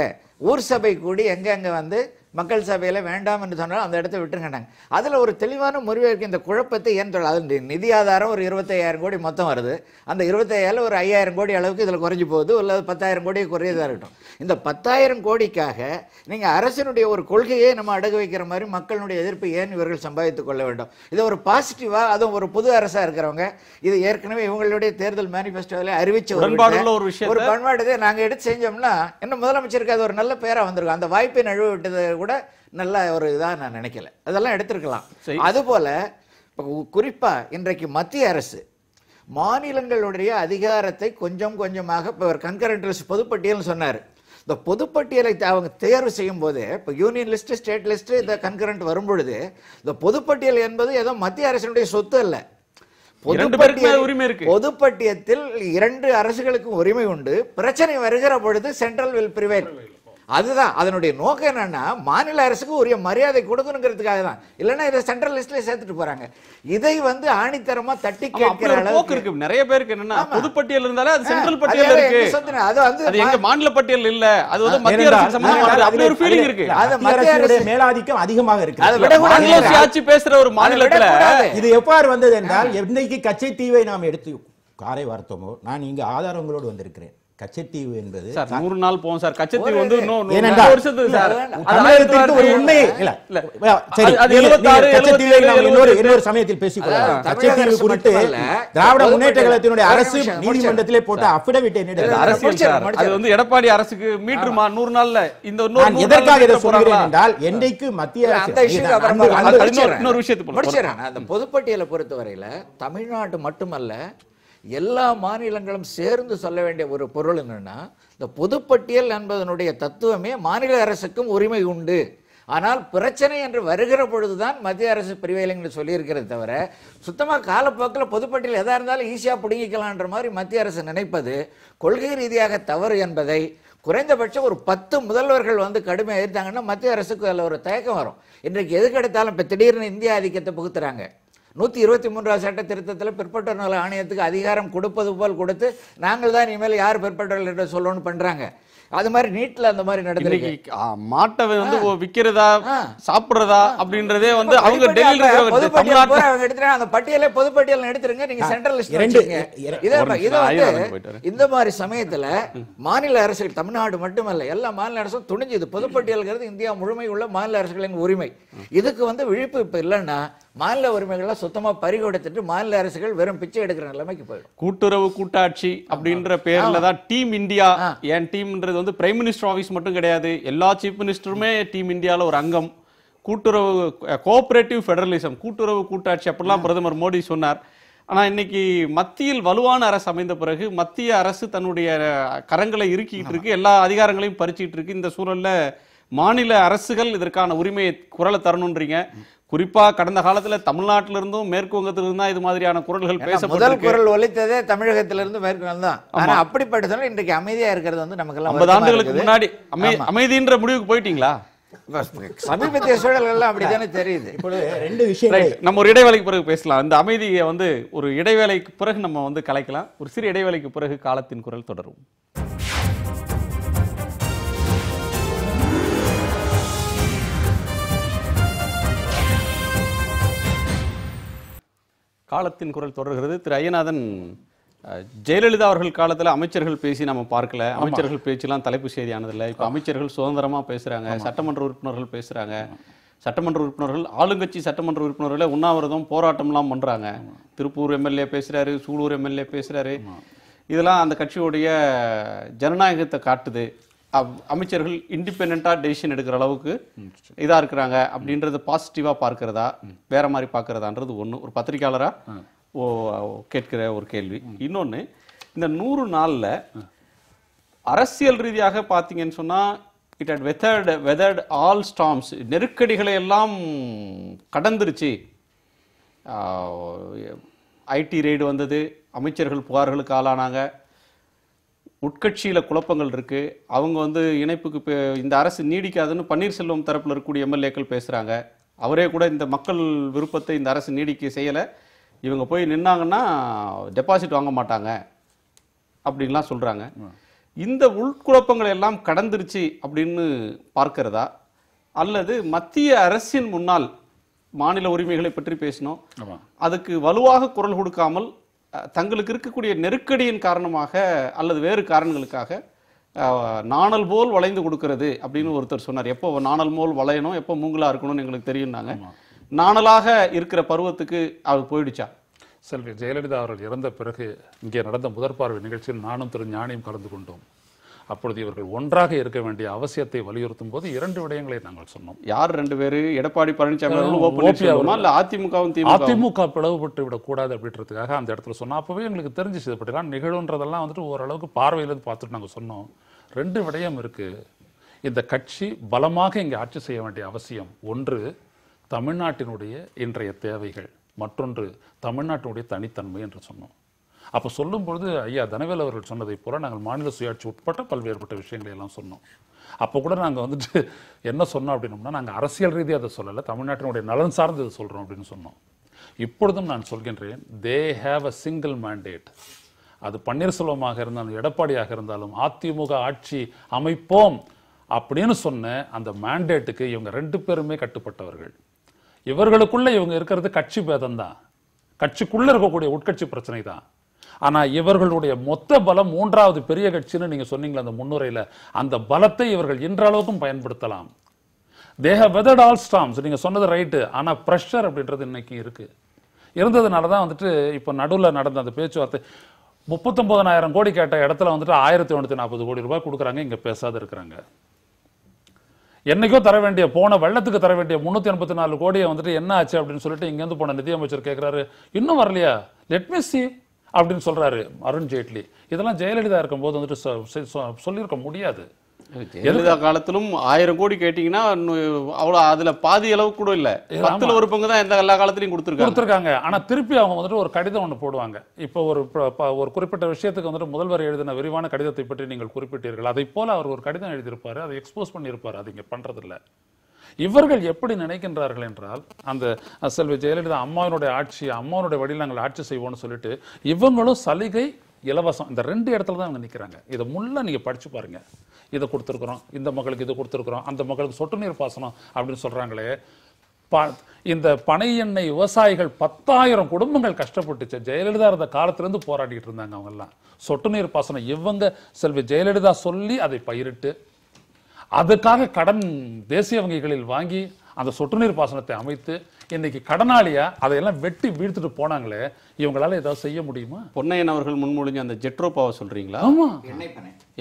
ஊர் சபை கூடி எங்கெங்கே வந்து மக்கள் சபையில் வேண்டாம் என்று சொன்னாலும் அந்த இடத்த விட்டுருங்கட்டாங்க. அதில் ஒரு தெளிவான முறிவு இருக்குது. இந்த குழப்பத்தை ஏன் அது நிதி ஆதாரம் ஒரு 25,000 கோடி மொத்தம் வருது. அந்த 25,000 ஒரு 5,000 கோடி அளவுக்கு இதில் குறைஞ்சி போகுது, இல்லை 10,000 கோடி குறையதாக இருக்கட்டும். இந்த 10,000 கோடிக்காக நீங்கள் அரசினுடைய ஒரு கொள்கையை நம்ம அடகு வைக்கிற மாதிரி மக்களுடைய எதிர்ப்பு ஏன் இவர்கள் சம்பாதித்துக் கொள்ள வேண்டும்? இதை ஒரு பாசிட்டிவாக, அதுவும் ஒரு புது அரசாக இருக்கிறவங்க இது ஏற்கனவே இவங்களுடைய தேர்தல் மேனிஃபெஸ்டோவில் அறிவிச்ச ஒரு பண்பாடு நாங்கள் எடுத்து செஞ்சோம்னா இன்னும் முதலமைச்சருக்கு அது ஒரு நல்ல பேராக வந்திருக்கும். அந்த வாய்ப்பை நழுவ விட்டது கூட நல்ல ஒரு இதாக நான் நினைக்கல. அதெல்லாம் எடுத்திருக்கலாம். அதுபோல குறிப்பா இன்றைக்கு மத்திய அரசு மாநிலங்களுடைய அதிகாரத்தை கொஞ்சம் கொஞ்சமாக இப்போ கன்கரண்ட் லிஸ்ட் பொதுப்பட்டியல் சொன்னார். இந்த பொதுப்பட்டியலை அவங்க தேர்வு செய்யும் போது இப்போ யூனியன் லிஸ்ட், ஸ்டேட் லிஸ்ட், இந்த கன்கரண்ட் வரும்பொழுது இந்த பொதுப்பட்டியல் என்பது ஏதோ மத்திய அரசினுடைய சொத்து அல்ல. பொதுப்பட்டியத்தில் 2 அரசுகளுக்கும் உரிமை உண்டு. பிரச்சனை வருகிற பொழுது சென்ட்ரல் வில் பிரிவேல். அதுதான் அதனுடைய நோக்கம். என்னன்னா மாநில அரசுக்கு உரிய மரியாதை கொடுக்கணுங்கிறதுக்காக தான். இல்லைன்னா இதை சென்ட்ரல் லிஸ்ட்ல சேர்த்துட்டு போறாங்க. இதை வந்து ஆணித்தரமா தட்டி கேட்கிற அளவுக்கு இருக்கு. நிறைய பேருக்கு என்னன்னா பொதுப்பட்டியல் இருந்தாலே அது சென்ட்ரல் பட்டியல் இருக்கு, அது வந்து அது எங்க மாநில பட்டியல் இல்ல, அது வந்து மத்திய அரசு சம்பந்தமானது அப்படி ஒரு ஃபீலிங் இருக்கு. அது மத்திய அரசுடைய மேலாதிக்கம் அதிகமாக இருக்கு. அதை விட மாநில ஆட்சி பேசுற ஒரு மாநிலத்துல இது எவ்வாறு வந்தது என்றால், இன்னைக்கு கச்சைத்தீவை நாம் எடுத்து காரை வார்த்தோமோ, நான் இங்க ஆதாரங்களோடு வந்திருக்கிறேன். கச்சத்தீவு என்பது 100 நாள் போகும் சார். கச்சத்தீவு வந்து வருஷத்துக்கு சார் தமிழகத்திற்கு ஒரு உண்மை இல்ல. சரி, கச்சத்தீவை நாம் இன்னொரு சமயத்தில் பேசிக்கொள்ளலாம். கச்சத்தீவு குறித்து திராவிட முன்னேற்ற கழகத்தினுடைய அரசு நீதிமன்றத்திலே போட்ட அஃபிடவிட் என்ன அரசியல் சார், அது வந்து எடப்பாடி அரசுக்கு மீட்டருமா 100 நாள்ல இந்த நான் எதற்காக இதை சொல்கிறேன் என்றால், என்றைக்கு மத்திய அரசு இன்னொரு விஷயத்தை முடிச்சிடறேன். அந்த பொதுப்பட்டியலை பொறுத்தவரையில தமிழ்நாடு மட்டுமல்ல எல்லா மாநிலங்களும் சேர்ந்து சொல்ல வேண்டிய ஒரு பொருள் என்னன்னா, இந்த பொதுப்பட்டியல் என்பதனுடைய தத்துவமே மாநில அரசுக்கும் உரிமை உண்டு. ஆனால் பிரச்சனை என்று வருகிற பொழுதுதான் மத்திய அரசு பிரிவையில்லைன்னு சொல்லியிருக்கிறது தவிர, சுத்தமாக காலப்போக்கில் பொதுப்பட்டியல் எதா இருந்தாலும் ஈஸியாக பிடுங்கிக்கலான்ற மாதிரி மத்திய அரசு நினைப்பது கொள்கை ரீதியாக தவறு என்பதை குறைந்தபட்சம் ஒரு 10 முதல்வர்கள் வந்து கடுமையாக எதிர்த்தாங்கன்னா மத்திய அரசுக்கு அதில் ஒரு தயக்கம் வரும். இன்றைக்கு எதுக்கு எடுத்தாலும் இப்போ திடீர்னு இந்திய ஆதிக்கத்தை புகுத்துறாங்க. 123வது சட்ட திருத்தத்தில் பிற்பட்டோர் நல ஆணையத்துக்கு அதிகாரம் கொடுப்பது போல் கொடுத்து நாங்கள் தான் இனிமேல் யார் பிற்பட்டோர்கள் என்று சொல்லணும்னு பண்றாங்க. அது மாதிரி நீட்ல அந்த மாதிரி நடந்துருக்கு. மாட்டை வந்து விக்கிறதா சாப்பிடுறதா அப்படின்றதே வந்து அவங்க டெல்லியில இருக்கிற அவங்க எடுத்துறாங்க. அந்த பட்டியலை பொதுப்பட்டியல் எடுத்துருங்க, நீங்க சென்ட்ரல் லிஸ்ட் வச்சுங்க. இந்த மாதிரி சமயத்துல மாநில அரசுகள் தமிழ்நாடு மட்டுமல்ல எல்லா மாநில அரசும் துணிஞ்சு இது பொதுப்பட்டியல்ங்கிறது இந்தியா முழுமை உள்ள மாநில அரசுகளின் உரிமை. இதுக்கு வந்து விழிப்பு இப்ப இல்லைன்னா மாநில உரிமைகளை சுத்தமா பறிகொடுத்துட்டு மாநில அரசுகள் வெறும் பிச்சை எடுக்கிற நிலைமைக்கு போயிடும். கூட்டுறவு கூட்டாட்சி அப்படின்ற பேர்ல தான் டீம் இந்தியா. ஏன் டீம்ன்றது வந்து பிரைம் மினிஸ்டர் ஆபீஸ் மட்டும் கிடையாது, எல்லா சீஃப் மினிஸ்டருமே டீம் இந்தியால ஒரு அங்கம். கூட்டுறவு கோஆபரேட்டிவ் ஃபெடரலிசம், கூட்டுறவு கூட்டாட்சி அப்படிலாம் பிரதமர் மோடி சொன்னார். ஆனா இன்னைக்கு மத்தியில் வலுவான அரசு அமைந்த பிறகு மத்திய அரசு தன்னுடைய கரங்களை இறுக்கிட்டு இருக்கு, எல்லா அதிகாரங்களையும் பறிச்சுட்டு இருக்கு. இந்த சூழல்ல மாநில அரசுகள் இதற்கான உரிமையை குரலை தரணும்ன்றீங்க. குறிப்பா கடந்த காலத்துல தமிழ்நாட்டில இருந்தும் மேற்கு வங்கத்திலிருந்து தான் இது மாதிரியான குரல்கள் பேசப்பட்டது. முதல் குரல் ஒலித்ததே தமிழகத்திலிருந்து மேற்கு வங்கம் தான். ஆனா அப்படிப்பட்ட சொன்னா இன்றைக்கு அமைதியா இருக்கிறது வந்து நமக்கு எல்லாம் 50 ஆண்டுகளுக்கு முன்னாடி அமைதின்ற முடிவுக்கு போயிட்டீங்களா? சமீபத்திய சூழல்கள் எல்லாம் அப்படித்தானே தெரியுது. இப்பொழுது 2 விஷயங்கள் நம்ம ஒரு இடைவேளைக்கு பிறகு பேசலாம். இந்த அமைதியை வந்து ஒரு இடைவேளைக்கு பிறகு நம்ம வந்து கலைக்கலாம். ஒரு சிறு இடைவேளைக்கு பிறகு காலத்தின் குரல் தொடரும். காலத்தின் குரல் தொடர்கிறது. திரு ஐயநாதன், ஜெயலலிதா அவர்கள் காலத்தில் அமைச்சர்கள் பேசி நம்ம பார்க்கல, அமைச்சர்கள் பேச்செல்லாம் தலைப்பு செய்தியானதில்லை. இப்போ அமைச்சர்கள் சுதந்திரமா பேசுறாங்க, சட்டமன்ற உறுப்பினர்கள் பேசுறாங்க, சட்டமன்ற உறுப்பினர்கள் ஆளுங்கட்சி சட்டமன்ற உறுப்பினர்களை உண்ணாவிரதம் போராட்டம்லாம் பண்றாங்க. திருப்பூர் எம்எல்ஏ பேசுறாரு, சூலூர் எம்எல்ஏ பேசுறாரு. இதெல்லாம் அந்த கட்சியுடைய ஜனநாயகத்தை காட்டுது. அமைச்சர்கள் இண்டிபெண்டா டெசிஷன் எடுக்கிற அளவுக்கு இதா இருக்கிறாங்க அப்படின்றது பாசிட்டிவா பார்க்கிறதா வேற மாதிரி பார்க்கிறதான்றது ஒண்ணு. ஒரு பத்திரிகையாளரா கேட்கிற ஒரு கேள்வி. இன்னொன்னு, இந்த 100 நாள்ல அரசியல் ரீதியாக பாத்தீங்கன்னு சொன்னா it had weathered all storms, நெருக்கடிகளை எல்லாம் கடந்துருச்சு. ஐடி ரெய்டு வந்தது, அமைச்சர்கள் புகார்களுக்கு ஆளானாங்க, உட்கட்சியில் குழப்பங்கள் இருக்கு, அவங்க வந்து இணைப்புக்கு இந்த அரசு நீடிக்காதுன்னு பன்னீர்செல்வம் தரப்பில் இருக்கக்கூடிய எம்எல்ஏக்கள் பேசுறாங்க. அவரே கூட இந்த மக்கள் விருப்பத்தை இந்த அரசு நீடிக்க செய்யலை, இவங்க போய் நின்னாங்கன்னா டெபாசிட் வாங்க மாட்டாங்க அப்படின்லாம் சொல்றாங்க. இந்த உள்குழப்பங்கள் எல்லாம் கடந்துருச்சு அப்படின்னு பார்க்கிறதா, அல்லது மத்திய அரசின் முன்னால் மாநில உரிமைகளை பற்றி பேசினோம், அதுக்கு வலுவாக குரல் கொடுக்காமல் தங்களுக்கு இருக்கக்கூடிய நெருக்கடியின் காரணமாக அல்லது வேறு காரணங்களுக்காக நாணல் போல் வளைந்து கொடுக்கிறது அப்படின்னு ஒருத்தர் சொன்னார். எப்போ நாணல் போல் வளையணும், எப்போ மூங்கலா இருக்கணும்னு எங்களுக்கு தெரியும்னாங்க. நாணலாக இருக்கிற பருவத்துக்கு அது போயிடுச்சா? செல்வி ஜெயலலிதா அவர்கள் இறந்த பிறகு இங்கே நடந்த முதற்பார்வை நிகழ்ச்சியில் நானும் திரு ஞானியும் கலந்து கொண்டோம். அப்பொழுது இவர்கள் ஒன்றாக இருக்க வேண்டிய அவசியத்தை வலியுறுத்தும் போது 2 விடயங்களை நாங்கள் சொன்னோம். யார் 2 பேரு? எடப்பாடி பழனிசாமி அதிமுக பிளவுபட்டு விடக்கூடாது அப்படின்றதுக்காக அந்த இடத்துல சொன்னோம். அப்பவே எங்களுக்கு தெரிஞ்சிச்சு இப்படிலாம் நிகழுன்றதெல்லாம் வந்துட்டு ஓரளவுக்கு பார்வையிலிருந்து பார்த்துட்டு நாங்கள் சொன்னோம். 2 விடயம் இருக்கு. இந்த கட்சி பலமாக இங்கே ஆட்சி செய்ய வேண்டிய அவசியம். ஒன்று தமிழ்நாட்டினுடைய இன்றைய தேவைகள், மற்றொன்று தமிழ்நாட்டினுடைய தனித்தன்மை என்று சொன்னோம். அப்போ சொல்லும்பொழுது ஐயா தனவேல் அவர்கள் சொன்னதை போல நாங்கள் மாநில சுயாட்சி உட்பட்ட பல்வேறுபட்ட விஷயங்களை எல்லாம் சொன்னோம். அப்போ கூட நாங்கள் வந்துட்டு என்ன சொன்னோம் அப்படின்னோம்னா, நாங்கள் அரசியல் ரீதியாக அதை சொல்லலை, தமிழ்நாட்டினுடைய நலன் சார்ந்து இதை சொல்கிறோம் அப்படின்னு சொன்னோம். இப்பொழுதும் நான் சொல்கின்றேன், they have a single mandate. அது பன்னீர்செல்வமாக இருந்தாலும் எடப்பாடியாக இருந்தாலும் அதிமுக ஆட்சி அமைப்போம் அப்படின்னு சொன்ன அந்த மேண்டேட்டுக்கு இவங்க 2 பேருமே கட்டுப்பட்டவர்கள். இவர்களுக்குள்ள இவங்க இருக்கிறது கட்சி பேதம் தான், கட்சிக்குள்ள இருக்கக்கூடிய உட்கட்சி பிரச்சனை தான். ஆனா இவர்களுடைய மொத்த பலம் 3வது பெரிய கட்சின்னு நீங்க சொன்னீங்களா அந்த முன்னுரையில, அந்த பலத்தை இவர்கள் இன்றளவுக்கும் பயன்படுத்தலாம். they have weathered all storms. நீங்க சொன்னது ரைட்டு. ஆனா பிரஷர் அப்படின்றது இன்னைக்கு இருக்கு. இருந்ததுனால தான் வந்துட்டு இப்போ நடுவில் நடந்த அந்த பேச்சுவார்த்தை 39,000 கோடி கேட்ட இடத்துல வந்துட்டு 1,140 கோடி ரூபாய் கொடுக்குறாங்க, இங்க பேசாத இருக்கிறாங்க. என்னைக்கோ தர வேண்டிய போன வெள்ளத்துக்கு தர வேண்டிய 384 கோடியை வந்துட்டு என்ன ஆச்சு அப்படின்னு சொல்லிட்டு இங்கேருந்து போன நிதியமைச்சர் கேட்கிறாரு, இன்னும் வரலையா, லெட் மீ சி அப்படின்னு சொல்றாரு அருண் ஜேட்லி. இதெல்லாம் ஜெயலலிதா இருக்கும்போது வந்துட்டு சொல்லியிருக்க முடியாது. ஜெயலலிதா காலத்திலும் 1000 கோடி கேட்டீங்கன்னா அவ்வளவு அதுல பாதி அளவு கூட இல்ல, 10ல் 1 பங்கு தான் எல்லா காலத்திலையும் கொடுத்துருக்காங்க. ஆனா திருப்பி அவங்க வந்துட்டு ஒரு கடிதம் ஒன்று போடுவாங்க. இப்போ ஒரு குறிப்பிட்ட விஷயத்துக்கு வந்துட்டு முதல்வர் எழுதின விரிவான கடிதத்தை பற்றி நீங்கள் குறிப்பிட்டீர்கள், அதை போல அவர் ஒரு கடிதம் எழுதியிருப்பாரு, அதை எக்ஸ்போஸ் பண்ணியிருப்பாரு. அது இங்க பண்றது இல்ல. இவர்கள் எப்படி நினைக்கின்றார்கள் என்றால், அந்த செல்வி ஜெயலலிதா அம்மாவினுடைய ஆட்சி, அம்மாவுடைய வழியில் நாங்கள் ஆட்சி செய்வோம்னு சொல்லிட்டு இவங்களும் சலுகை இலவசம் இந்த 2 இடத்துல தான் அவங்க நிற்கிறாங்க. இதை முள்ள நீங்க படிச்சு பாருங்க. இதை கொடுத்துருக்குறோம், இந்த மக்களுக்கு இதை கொடுத்துருக்குறோம், அந்த மக்களுக்கு சொட்டு நீர் பாசனம் அப்படின்னு சொல்றாங்களே. இந்த பனை எண்ணெய் விவசாயிகள் 10,000 குடும்பங்கள் கஷ்டப்பட்டுச்சு. ஜெயலலிதா இருந்த காலத்திலிருந்து போராடிட்டு இருந்தாங்க. அவங்க எல்லாம் சொட்டு நீர் பாசனம் இவங்க செல்வி ஜெயலலிதா சொல்லி அதை பயிரிட்டு அதுக்காக கடன் தேசிய வங்கிகளில் வாங்கி அந்த சொட்டு நீர் பாசனத்தை அமைத்து இன்னைக்கு கடனாளியா அதையெல்லாம் வெட்டி வீழ்த்துட்டு போனாங்களே, இவங்களால ஏதாவது செய்ய முடியுமா? பொன்னையன் அவர்கள் முன்மொழிஞ்ச அந்த ஜெட்ரோபாவை சொல்றீங்களா? ஆமா,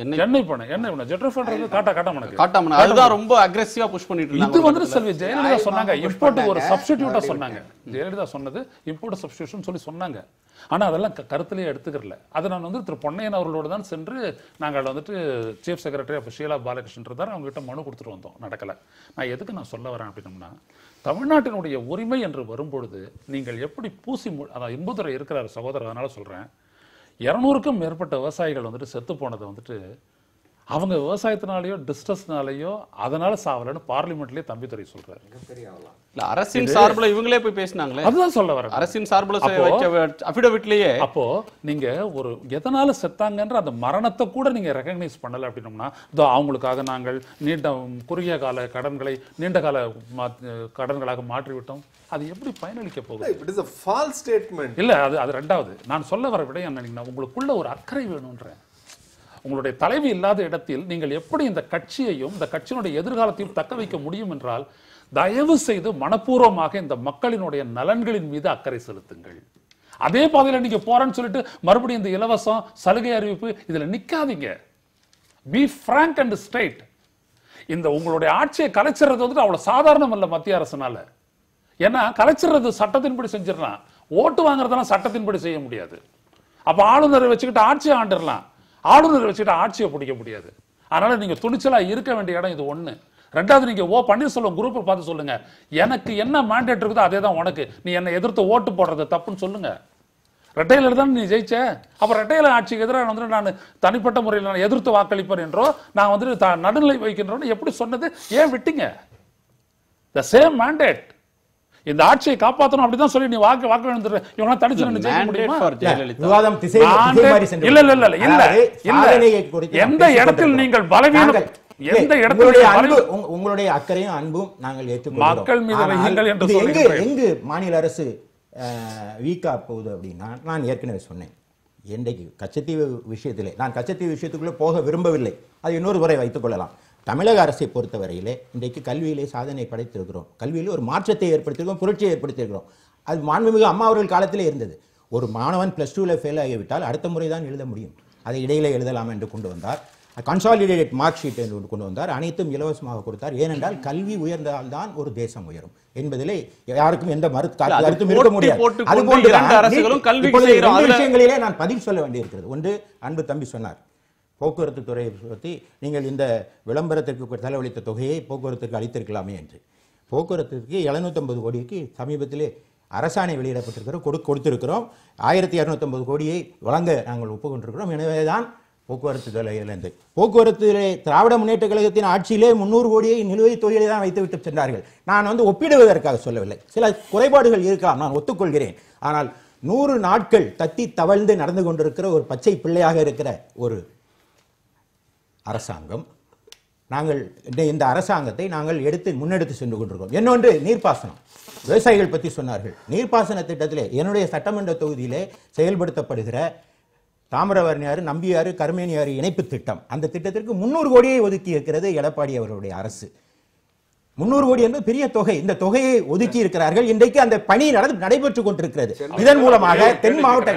எண்ணெய் பனை ஜெட்ரோஃபன்றது காட்டாம அதுதான் ரொம்ப அக்ரெசிவா புஷ் பண்ணிட்டு இருந்தாங்க. இது வந்து செல்வி ஜெயலலிதா சொன்னாங்க, இம்போர்ட் ஒரு சப்ஸ்டிடியூட்டா சொன்னாங்க. ஜெயலலிதா சொன்னது இம்போர்ட் சப்ஸ்டிடியூஷன் சொல்லி சொன்னாங்க. ஆனா அதெல்லாம் கருத்திலேயே எடுத்துக்கல. அதை நான் வந்து திரு பொன்னையன் அவர்களோடு தான் சென்று நாங்கள் வந்துட்டு சீஃப் செக்ரட்டரி அப்போ ஷீலா பாலகிருஷ்ணன் இருந்தார், அவங்ககிட்ட மனு கொடுத்துட்டு வந்தோம். நடக்கல. நான் எதுக்கு நான் சொல்ல வரேன் அப்படின்னம்னா, தமிழ்நாட்டினுடைய உரிமை என்று வரும்பொழுது நீங்கள் எப்படி பூசி அதான் இன்பதுரை இருக்கிறார் சகோதரர், அதனால சொல்றேன், 200க்கும் மேற்பட்ட விவசாயிகள் வந்துட்டு செத்து போனதை வந்துட்டு அவங்க விவசாயத்தினாலேயோ டிஸ்ட்ரஸ்னாலேயோ அதனால சாவலன்னு பார்லிமெண்ட்லயே தம்பிதுரை சொல்றாரு. அரசின் சார்பில் இவங்களே போய் பேசினாங்களே, அதுதான் சொல்ல வரேன். அரசின் சார்பில் அஃபிடவிட்லயே அப்போ நீங்க ஒரு எதனால செத்தாங்கன்ற அந்த மரணத்தை கூட நீங்க ரெகக்னைஸ் பண்ணல அப்படின்னோம்னா, அவங்களுக்காக நாங்கள் குறுகிய கால கடன்களை நீண்ட கால கடன்களாக மாற்றிவிட்டோம். அது எப்படி பயனளிக்க போகுது? It is a false statement. இல்ல, அது 2வது. நான் சொல்ல வர விட என்ன, உங்களுக்குள்ள ஒரு அக்கறை வேணும்ன்றேன். உங்களுடைய தலைவி இல்லாத இடத்தில் நீங்கள் எப்படி இந்த கட்சியையும் இந்த கட்சியினுடைய எதிர்காலத்தையும் தக்க வைக்க முடியும் என்றால், தயவு செய்து மனப்பூர்வமாக இந்த மக்களினுடைய நலன்களின் மீது அக்கறை செலுத்துங்கள். அதே பாதையில நீங்க போறேன்னு சொல்லிட்டு மறுபடியும் இந்த இலவசம் சலுகை அறிவிப்பு இதுல நிக்காதீங்க. Be frank and straight. இந்த உங்களுடைய ஆட்சியை கலைச்சிறது வந்துட்டு அவ்வளவு சாதாரணம் அல்ல மத்திய அரசுனால. ஏன்னா கலைச்சிறது சட்டத்தின்படி செஞ்சிடலாம், ஓட்டு வாங்குறதெல்லாம் சட்டத்தின்படி செய்ய முடியாது. அப்ப ஆளுநரை வச்சுக்கிட்டு ஆட்சியை ஆண்டுடலாம், ஆளுநரை வச்சுக்கிட்டு ஆட்சியை பிடிக்க முடியாது. அதனால நீங்க துணிச்சலா இருக்க வேண்டிய இடம் இது 1. 2வது, நீங்க பன்னீர்செல்வம் குரூப்பை பார்த்து சொல்லுங்க, எனக்கு என்ன மேண்டேட் இருக்குதோ அதே தான் உனக்கு, நீ என்னை எதிர்த்து ஓட்டு போடுறது தப்புன்னு சொல்லுங்க. ரெட்டையில தான் நீ ஜெயிச்ச. அப்ப ரெட்டையில ஆட்சிக்கு எதிராக வந்து நான் தனிப்பட்ட முறையில் நான் எதிர்த்து வாக்களிப்பேன் என்றோ நான் வந்து நடுநிலை வைக்கின்றோன்னு எப்படி சொன்னது? ஏன் விட்டீங்க? The same mandate. இந்த ஆட்சியை காப்பாற்றணும் அப்படிதான் சொல்லி நீ வாக்கு எழுந்துரு. இவங்க தனிச்சு ஜெயிக்க முடியுமா? விவாதம் திசை மாறி சென்று இல்ல இல்ல இல்ல இல்ல. எந்த இடத்தில் நீங்கள் பலவீனம், எந்த இடத்துல உங்களுடைய அக்கறையும் அன்பும் நாங்கள் ஏற்றுக்கொள்கிறோம். மக்கள் மீது வையுங்கள் என்று சொல்லுங்கள். எங்கு மாநில அரசு வீக்கா போகுது அப்படின்னா, நான் ஏற்கனவே சொன்னேன், இன்றைக்கு கச்சத்தீவு விஷயத்திலே நான் கச்சத்தீவு விஷயத்துக்குள்ளே போக விரும்பவில்லை, அது இன்னொரு முறை வைத்துக் கொள்ளலாம். தமிழக அரசை பொறுத்தவரையிலே இன்றைக்கு கல்வியிலே சாதனை படைத்திருக்கிறோம், கல்வியிலே ஒரு மாற்றத்தை ஏற்படுத்தியிருக்கிறோம், புரட்சியை ஏற்படுத்தியிருக்கிறோம். அது மாண்புமிகு அம்மா அவர்கள் காலத்திலே இருந்தது. ஒரு மாணவன் +2 ஃபெயில் ஆகிவிட்டால் அடுத்த முறை தான் எழுத முடியும், அதை இடையிலே எழுதலாம் என்று கொண்டு வந்தார். கன்சாலிடேட் மார்க் ஷீட் என்று கொண்டு வந்தார், அனைத்தும் இலவசமாக கொடுத்தார். ஏனென்றால் கல்வி உயர்ந்தால்தான் ஒரு தேசம் உயரும் என்பதிலே யாருக்கும் எந்த கருத்தும் இருக்க முடியாது. அதுபோன்று விஷயங்களிலே நான் பதில் சொல்ல வேண்டியிருக்கிறது. ஒன்று, அன்பு தம்பி சொன்னார் போக்குவரத்து துறையை பற்றி நீங்கள் இந்த விளம்பரத்திற்கு செலவழித்த தொகையை போக்குவரத்துக்கு அளித்திருக்கலாமே என்று. போக்குவரத்துக்கு 750 கோடிக்கு சமீபத்திலே அரசாணை வெளியிடப்பட்டிருக்கிறோம், கொடுத்திருக்கிறோம். 1250 கோடியை வழங்க நாங்கள் ஒப்புக்கொண்டிருக்கிறோம். எனவேதான் போக்குவரத்து துறையிலிருந்து போக்குவரத்து திராவிட முன்னேற்ற கழகத்தின் ஆட்சியிலே 300 கோடியை நிலுவைத் தொகையை தான் வைத்துவிட்டு சென்றார்கள். நான் வந்து ஒப்பிடுவதற்காக சொல்லவில்லை, சில குறைபாடுகள் இருக்கலாம், நான் ஒத்துக்கொள்கிறேன். ஆனால் 100 நாட்கள் தத்தி தவழ்ந்து நடந்து கொண்டிருக்கிற ஒரு பச்சை பிள்ளையாக இருக்கிற ஒரு அரசாங்கம், நாங்கள் இந்த அரசாங்கத்தை நாங்கள் முன்னெடுத்து சென்று கொண்டிருக்கிறோம். இன்னொன்று, நீர்ப்பாசனம். விவசாயிகள் பற்றி சொன்னார்கள். நீர்ப்பாசன திட்டத்திலே என்னுடைய சட்டமன்ற தொகுதியிலே செயல்படுத்தப்படுகிற தாமிரபரணி, நம்பியாறு, கருமேனியாறு இணைப்பு திட்டம், அந்த திட்டத்திற்கு 300 கோடியை ஒதுக்கி இருக்கிறது எடப்பாடி அவர்களுடைய அரசு. 300 கோடி என்பது பெரிய தொகை. இந்த தொகையை ஒதுக்கி இருக்கிறார்கள். இன்றைக்கு அந்த பணி நடைபெற்றுக் கொண்டிருக்கிறது. இதன் மூலமாக தென் மாவட்ட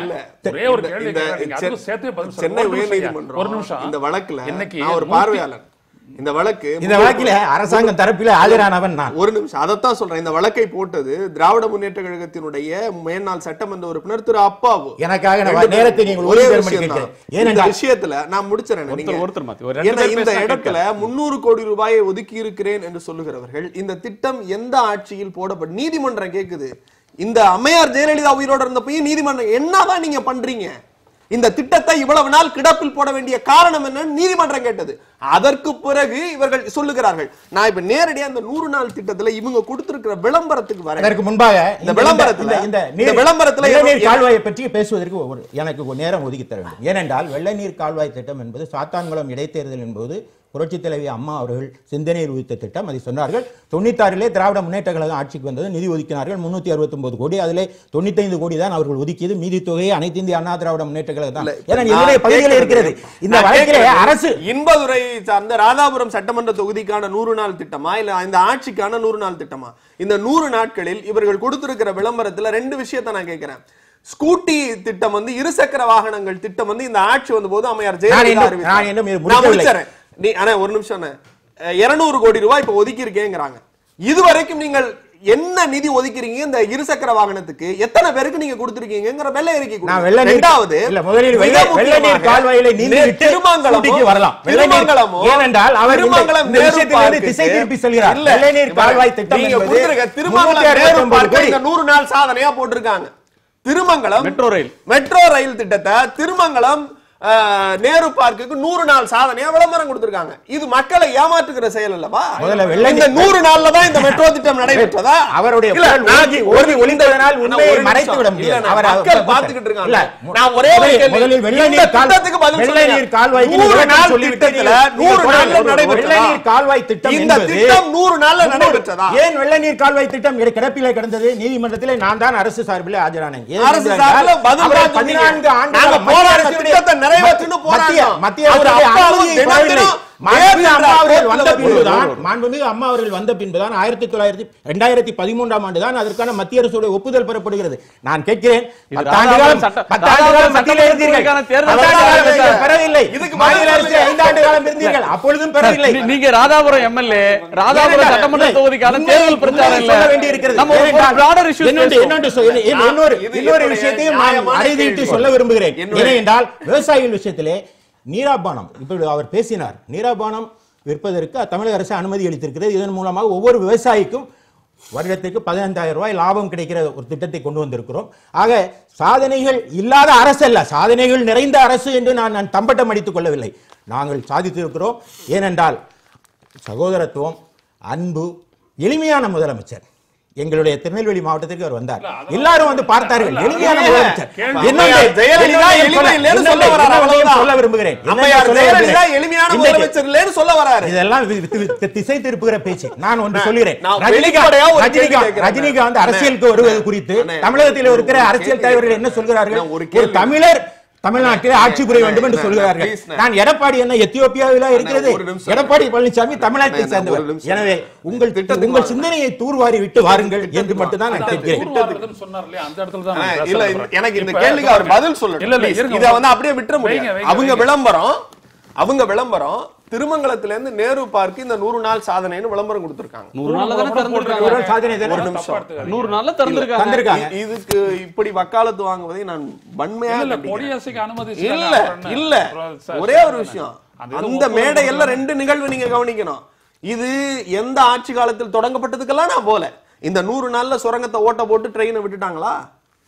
சென்னை உயர்நீதிமன்றம் இந்த வழக்குல ஒரு பார்வையாளர், இந்த வழக்கில அரசாங்கம் தரப்பில் ஆஜரானவன் நான். ஒரு நிமிஷம், அதைத்தான் சொல்றேன். இந்த வழக்கை போட்டது திராவிட முன்னேற்ற கழகத்தினுடைய மேல்நாள் சட்டமன்ற உறுப்பினர் திரு அப்பாவு. எனக்காக நேரத்தை நீங்கள் ஒரே விஷயத்துல நான் முடிச்சிடறேன். இந்த இடத்துல 300 கோடி ரூபாயை ஒதுக்கி இருக்கிறேன் என்று சொல்லுகிறவர்கள், இந்த திட்டம் எந்த ஆட்சியில் போடப்பட்ட நீதிமன்றம் கேக்குது. இந்த அம்மையார் ஜெயலலிதா உயிரோட இருந்தப்பையும் நீதிமன்றம் என்னதான் நீங்க பண்றீங்க, இந்த திட்டத்தை இவ்வளவு நாள் கிடப்பில் போட வேண்டிய காரணம் என்னன்னு நீதிமன்றம் கேட்டது. அதற்கு பிறகு இவர்கள் சொல்லுகிறார்கள். நான் இப்ப நேரடியா இந்த 100 நாள் திட்டத்துல இவங்க கொடுத்திருக்கிற விளம்பரத்துக்கு வரேன். அதற்கு முன்பாக இந்த விளம்பரத்துல கால்வாயை பற்றி பேசுவதற்கு எனக்கு நேரம் ஒதுக்கி தர வேண்டும். ஏனென்றால் வெள்ள நீர் கால்வாய் திட்டம் என்பது சாத்தான்குளம் இடைத்தேர்தல் என்பது புரட்சி தலைவி அம்மா அவர்கள் சிந்தனையில் உதித்த திட்டம். அதை சொன்னார்கள். 96 திராவிட முன்னேற்ற கழகம் ஆட்சிக்கு வந்தது, நிதி ஒதுக்கினார்கள் 369 கோடி. அதிலே 95 கோடி தான் அவர்கள் ஒதுக்கியது. மீதி தொகையை அனைத்து இந்திய அண்ணா திராவிட முன்னேற்ற கழகம் தான். பகுதியில் இருக்கிறது. இந்த வழக்கிலே அரசு இன்பதுரை சார்ந்த ராதாபுரம் சட்டமன்ற தொகுதிக்கான 100 நாள் திட்டமா இல்ல இந்த ஆட்சிக்கான 100 நாள் திட்டமா? இந்த 100 நாட்களில் இவர்கள் கொடுத்திருக்கிற விளம்பரத்துல 2 விஷயத்தை நான் கேட்கிறேன். ஸ்கூட்டி திட்டம் வந்து இருசக்கர வாகனங்கள் திட்டம் வந்து இந்த ஆட்சி வந்த போது அம்மையார் ஜெயலலிதா அறிவித்தார். ஒரு நிமிஷம், 200 கோடி ரூபாய் இப்ப ஒதுக்கி இருக்கேங்கிறாங்க. இதுவரைக்கும் நீங்கள் என்ன நிதி ஒதுக்கிறீங்க இந்த இருசக்கர வாகனத்துக்கு? எத்தனை பேருக்கு நீங்க கொடுத்திருக்கீங்கங்கற வெள்ளை அறிக்கை. இரண்டாவது, திருமங்கலம் வரலாம். ஏனென்றால் அவர் இந்த விஷயத்திலிருந்து திசை திருப்பி செல்கிறார். வெள்ளை நீர் கால்வாய் திட்டம் நீங்க கொடுத்திருக்க திருமங்கலம் 100 நாள் சாதனையா போட்டிருக்காங்க. திருமங்கலம் மெட்ரோ ரயில் திட்டத்தை திருமங்கலம் நேரு பார்க்குக்கு 100 நாள் சாதனையா விளம்பரம் கொடுத்திருக்காங்க. இது மக்களை ஏமாற்றுகிற செயல் அல்லவா? இந்த 100 நாள்ல தான் இந்த மெட்ரோ திட்டம் நடைபெற்றதா? அவருடைய ஒளிந்ததனால் உண்மையை மறைத்து விட முடியாது. மக்கள் பார்த்துக்கிட்டு இருக்காங்க. நான் ஒரே முதலில் வெள்ள நீர் கால்வாய் 100 நாள் திட்டத்துல 100 நாள்ல நடைபெற்ற கால்வாய் திட்டம், இந்த திட்டம் 100 நாள்ல நடைபெற்றதா? ஏன் வெள்ள நீர் கால்வாய் திட்டம் கிடப்பிலே கிடந்தது? நீதிமன்றத்திலே நான் தான் அரசு சார்பில் ஆஜரானேன். அரசு சார்பில் 14 ஆண்டுகள் போராடி திட்டத்தை மாண்புமிகு அம்மா அவர்கள் வந்த பின்புதான் 2013ஆம் ஆண்டு தான் அதற்கான மத்திய அரசுடைய ஒப்புதல் பெறப்படுகிறது. நான் கேட்கிறேன், 10 ஆண்டு காலம் மத்தியில் இருந்தீர்கள், பெறவில்லை. மாநில அரசு 5 ஆண்டு காலம் இருந்தீர்கள், அப்பொழுதும் பெறவில்லை. நீங்க ராதாபுரம் எம்எல்ஏ, ராதாபுரம் சட்டமன்ற தொகுதிக்கான தேர்தல் பிரச்சாரம் சொல்ல வேண்டியிருக்கிறது. இன்னொரு விஷயத்தையும் நான் அறிவித்து சொல்ல விரும்புகிறேன். ஏனென்றால் விவசாயிகள் விஷயத்திலே நீராபானம், இப்படி அவர் பேசினார், நீராபானம் விற்பதற்கு தமிழக அரசு அனுமதி அளித்திருக்கிறது. இதன் மூலமாக ஒவ்வொரு விவசாயிக்கும் வருடத்துக்கு 15,000 ரூபாய் லாபம் கிடைக்கிற ஒரு திட்டத்தை கொண்டு வந்திருக்கிறோம். ஆக சாதனைகள் இல்லாத அரசு அல்ல, சாதனைகள் நிறைந்த அரசு என்று நான் தம்பட்டம் அடித்துக் கொள்ளவில்லை. நாங்கள் சாதித்திருக்கிறோம். ஏனென்றால் சகோதரத்துவம், அன்பு, எளிமையான முதலமைச்சர். எங்களுடைய திருநெல்வேலி மாவட்டத்திற்கு அவர் வந்தார், எல்லாரும் வந்து பார்த்தார்கள். எளிமையான முதலமைச்சர். சொல்ல விரும்புகிறேன், இதெல்லாம் திசை திருப்புகிற பேச்சு. நான் ஒன்று சொல்கிறேன், ரஜினிகாந்த் அரசியலுக்கு வருவது குறித்து தமிழகத்தில் இருக்கிற அரசியல் தலைவர்கள் என்ன சொல்கிறார்கள்? ஒரு தமிழர் தமிழ்நாட்டில் ஆட்சி புரிய வேண்டும் என்று சொல்கிறார்கள். நான் எடப்பாடி என்ன எத்தியோப்பியாவில் இருக்கிறது, எடப்பாடி பழனிசாமி தமிழ்நாட்டை சேர்ந்தவர். எனவே உங்கள் சிந்தனையை தூர்வாரி விட்டு வாருங்கள் என்று மட்டும் தான் நான் கேட்கிறேன். எனக்கு இந்த கேள்விக்கு அவர் பதில் சொல்லணும். இதை வந்து அப்படியே விட்டுற முடியாது. அவங்க விளம்பரம் திருமங்கலத்திலிருந்து நேரு பார்க்கு இந்த 100 நாள் சாதனைன்னு விளம்பரம் கொடுத்திருக்காங்க. 100 நாள்ல தான திறந்திருக்காங்க. ஒரு நிமிஷம், 100 நாள்ல திறந்திருக்காங்க. இதுக்கு இப்படி வக்காலத்து வாங்குவதை நான் வன்மையாக கொடியரசுக்கு அனுமதி இல்ல. ஒரே ஒரு விஷயம், அந்த மேடையெல்லாம் 2 நிகழ்வு நீங்க கவனிக்கணும். இது எந்த ஆட்சி காலத்தில் தொடங்கப்பட்டதுக்கெல்லாம் நான் போல. இந்த 100 நாள்ல சுரங்கத்தை ஓட்ட போட்டு ட்ரெயினை விட்டுட்டாங்களா?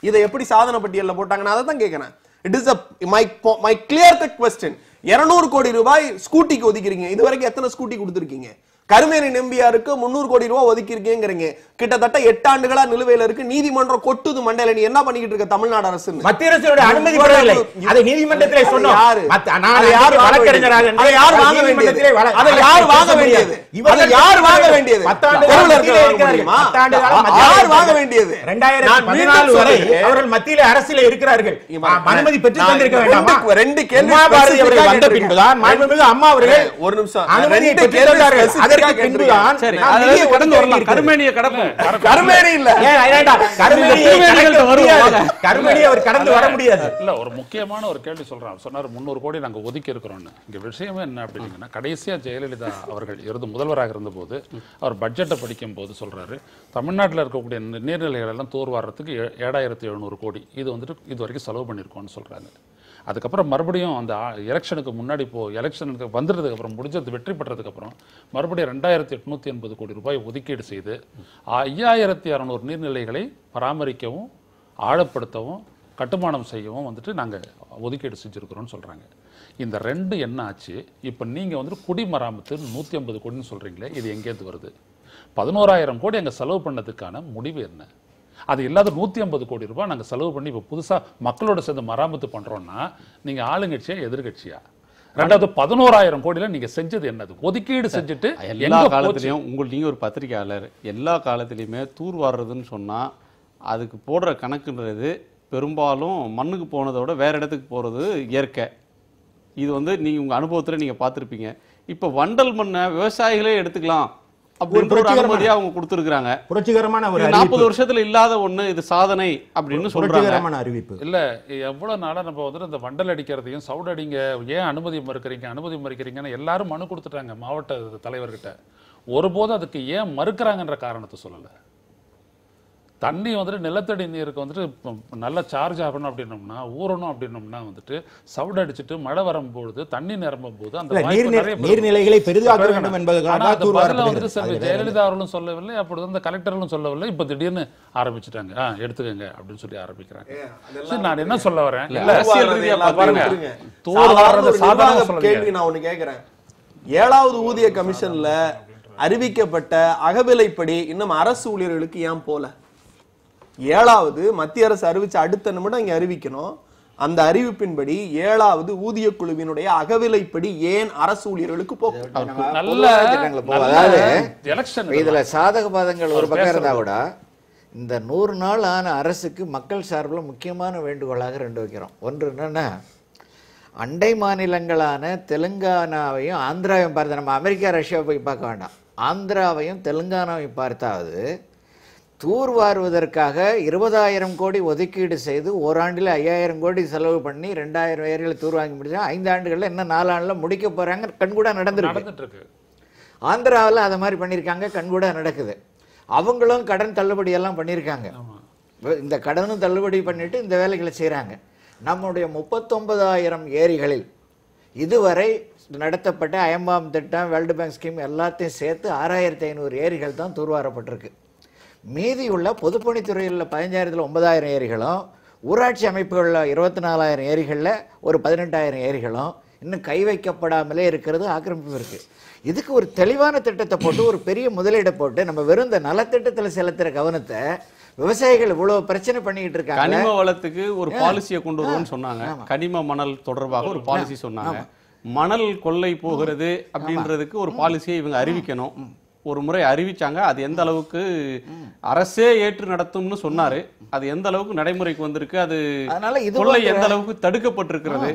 இதை எப்படி சாதனை பட்டியல்ல போட்டாங்க? நான் அதை தான் கேட்கிறேன். It is my clear cut question. 200 கோடி ரூபாய் ஸ்கூட்டிக்கு ஒதுக்கிறீங்க. இது வரைக்கும் எத்தனை ஸ்கூட்டி கொடுத்திருக்கீங்க? கருமேனி நம்பியாருக்கு 300 கோடி ரூபாய் ஒதுக்கிருக்கீங்க. கிட்டத்தட்ட 8 ஆண்டுகளா நிலுவையில இருக்கு. நீதிமன்றம் கொட்டுது மண்டையில. நீ என்ன பண்ணிக்கிட்டு இருக்க தமிழ்நாடு அரசு? மத்திய அரசோட அனுமதி பெறவில்லை. அதை நீதிமன்றத்திலே சொன்னோம். அதை யார் வாங்க வேண்டியது? அதை யார் வாங்க வேண்டியது? அதை யார் வாங்க வேண்டியது? இவங்க யார் வாங்க வேண்டியது? 10 ஆண்டுகள் யார் வாங்க வேண்டியது? 2014 வரை அவர்கள் மத்தியிலே அரசியலே இருக்கிறார்கள். அனுமதி பெற்று தந்திருக்க வேண்டாமா? 2 கேள்வி பாரதி அவர்கள் வந்த பின்புதான் மாண்புமிகு அம்மா அவர்கள் ஒரு நிமிஷம் அனுமதி பெற்று தந்தார்கள். அதற்கு பின்புதான் சரி அதை கடந்து வரலாம். கருமேனியை கடப்போம். கருமேனி இல்ல, கருமேனி அவர் கடந்து வர முடியாது. இல்ல, ஒரு முக்கியமான ஒரு கேள்வி சொல்றான். சொன்னார் 300 கோடி நாங்க ஒதுக்கி இருக்கிறோம்னு. இங்க விஷயமே என்ன அப்படின்னா, கடைசியா ஜெயலலிதா அவர்கள் முதல்வராக இருந்தபோது அவர் பட்ஜெட்டை படிக்கும் போது சொல்றாரு, தமிழ்நாட்டில் இருக்கக்கூடிய நீர்நிலைகள் எல்லாம் தூர்வாரத்துக்கு 7,700 கோடி இது வந்துட்டு இது வரைக்கும் செலவு பண்ணியிருக்கோம்னு சொல்றாங்க. அதுக்கப்புறம் மறுபடியும் அந்த எலெக்ஷனுக்கு முன்னாடி எலெக்ஷனுக்கு வந்துடுறதுக்கு அப்புறம் முடிஞ்சது வெற்றி பெற்றதுக்கு அப்புறம் மறுபடியும் 2,880 கோடி ரூபாய் ஒதுக்கீடு செய்து 5,600 நீர்நிலைகளை பராமரிக்கவும் ஆழப்படுத்தவும் கட்டுமானம் செய்யவும் வந்துட்டு நாங்கள் ஒதுக்கீடு செஞ்சுருக்கிறோம்னு சொல்கிறாங்க. இந்த 2 என்ன ஆச்சு? இப்போ நீங்கள் வந்துட்டு குடிமராமத்து 150 கோடின்னு சொல்கிறீங்களே, இது எங்கேருந்து வருது? 11,000 கோடி அங்கே செலவு பண்ணதுக்கான முடிவு என்ன? அது இல்லாத 150 கோடி ரூபாய் நாங்கள் செலவு பண்ணி இப்போ புதுசாக மக்களோட சேர்ந்து மராமத்து பண்ணுறோன்னா நீங்கள் ஆளுங்கட்சியா எதிர்கட்சியா? 11,000 கோடியில நீங்க செஞ்சது என்னது? ஒதுக்கீடு செஞ்சுட்டு எல்லா காலத்திலையும் நீங்க ஒரு பத்திரிகையாளர், எல்லா காலத்திலையுமே தூர் வாடுறதுன்னு சொன்னா அதுக்கு போடுற கணக்குன்றது பெரும்பாலும் மண்ணுக்கு போனதோட வேற இடத்துக்கு போறது இயற்கை. இது வந்து நீங்க உங்க அனுபவத்துல நீங்க பார்த்திருப்பீங்க. இப்ப வண்டல் மண்ணை விவசாயிகளே எடுத்துக்கலாம் அப்படின்னு ஒரு அனுமதியா அவங்க கொடுத்திருக்காங்க. புரட்சிகரமான ஒரு 40 வருஷத்துல இல்லாத ஒண்ணு, இது சாதனை அப்படின்னு சொல்றாங்க. அறிவிப்பு இல்ல. எவ்வளவு நாளா நம்ம வந்து இந்த வண்டல் அடிக்கிறதையும் சவுடு அடிங்க ஏன் அனுமதி மறுக்கிறீங்கன்னு எல்லாரும் மனு கொடுத்துட்டாங்க மாவட்ட தலைவர்கிட்ட. ஒருபோதும் அதுக்கு ஏன் மறுக்கிறாங்கன்ற காரணத்தை சொல்லல. தண்ணி வந்துட்டு நிலத்தடி நீருக்கு வந்துட்டு நல்லா சார்ஜ் ஆகணும் அப்படின்னோம்னா, ஊறணும் அப்படின்னோம்னா வந்துட்டு சவுடு அடிச்சுட்டு மழை வரும்போது தண்ணி நிரம்பும் போது அந்த நீர்நிலைகளை பெரிதாக்க வேண்டும் என்பதற்காக வந்துட்டு செல்வி ஜெயலலிதா அவர்களும் சொல்லவில்லை, அப்பொழுது இந்த கலெக்டர்களும் சொல்லவில்லை. இப்ப திடீர்னு ஆரம்பிச்சுட்டாங்க, எடுத்துக்கங்க அப்படின்னு சொல்லி ஆரம்பிக்கிறாங்க. நான் என்ன சொல்ல வரேன், கேள்வி நான் ஒண்ணு கேட்கிறேன். 7வது ஊதிய கமிஷன்ல அறிவிக்கப்பட்ட அகவிலைப்படி இன்னும் அரசு ஊழியர்களுக்கு ஏன் போல? 7வது மத்திய அரசு அறிவிச்ச அடுத்த நிமிடம் இங்க அறிவிக்கணும். அந்த அறிவிப்பின்படி 7வது ஊதிய குழுவினுடைய அகவிலைப்படி ஏன் அரசு ஊழியர்களுக்கு இதுல சாதக பாதங்கள் ஒரு பக்கம் இருந்தா கூட இந்த 100 நாள் ஆன அரசுக்கு மக்கள் சார்பில் முக்கியமான வேண்டுகோளாக 2 வைக்கிறோம். ஒன்று என்னன்னா, அண்டை மாநிலங்களான தெலுங்கானாவையும் ஆந்திராவையும் பார்த்து, நம்ம அமெரிக்கா ரஷ்யாவை போய் பார்க்க வேண்டாம், ஆந்திராவையும் தெலுங்கானாவையும் பார்த்தாவது தூர்வாருவதற்காக 20,000 கோடி ஒதுக்கீடு செய்து ஓராண்டில் 5,000 கோடி செலவு பண்ணி 2,000 ஏரிகளை தூர்வாங்கி முடிச்சா 5 ஆண்டுகளில் இன்னும் 4 ஆண்டுல முடிக்க போறாங்க. கண்கூட நடந்துருக்கு. ஆந்திராவில் அதை மாதிரி பண்ணியிருக்காங்க, கண்கூட நடக்குது. அவங்களும் கடன் தள்ளுபடி எல்லாம் பண்ணியிருக்காங்க. இந்த கடனும் தள்ளுபடி பண்ணிட்டு இந்த வேலைகளை செய்கிறாங்க. நம்முடைய 39,000 ஏரிகளில் இதுவரை நடத்தப்பட்ட அயம்பாம் திட்டம், வேர்ல்டு பேங்க் ஸ்கீம் எல்லாத்தையும் சேர்த்து 6,500 ஏரிகள் தான் தூர்வாரப்பட்டிருக்கு. மீதியுள்ள பொதுப்பணித்துறையில் 15,000 9,000 ஏரிகளும், ஊராட்சி அமைப்புகளில் 24,000 ஏரிகளில் ஒரு 18,000 ஏரிகளும் இன்னும் கை வைக்கப்படாமலே இருக்கிறது, ஆக்கிரமிப்பு இருக்கு. இதுக்கு ஒரு தெளிவான திட்டத்தை போட்டு ஒரு பெரிய முதலீடை போட்டு நம்ம வெறும் இந்த நலத்திட்டத்தில் செலுத்துற கவனத்தை விவசாயிகள் இவ்வளவு பிரச்சனை பண்ணிட்டு இருக்காங்க. கனிம வளத்துக்கு ஒரு பாலிசியை கொண்டு வருவோம்னு சொன்னாங்க. கனிம மணல் தொடர்பாக ஒரு பாலிசி சொன்னாங்க. மணல் கொள்ளை போகிறது அப்படின்றதுக்கு ஒரு பாலிசியை இவங்க அறிவிக்கணும். ஒரு முறை அறிவிச்சாங்க. அது எந்த அளவுக்கு அரசே ஏற்று நடத்தும்னு சொன்னாரு. அது எந்த அளவுக்கு நடைமுறைக்கு வந்திருக்கு, அது கொள்ளை எந்த அளவுக்கு தடுக்கப்பட்டிருக்கிறது,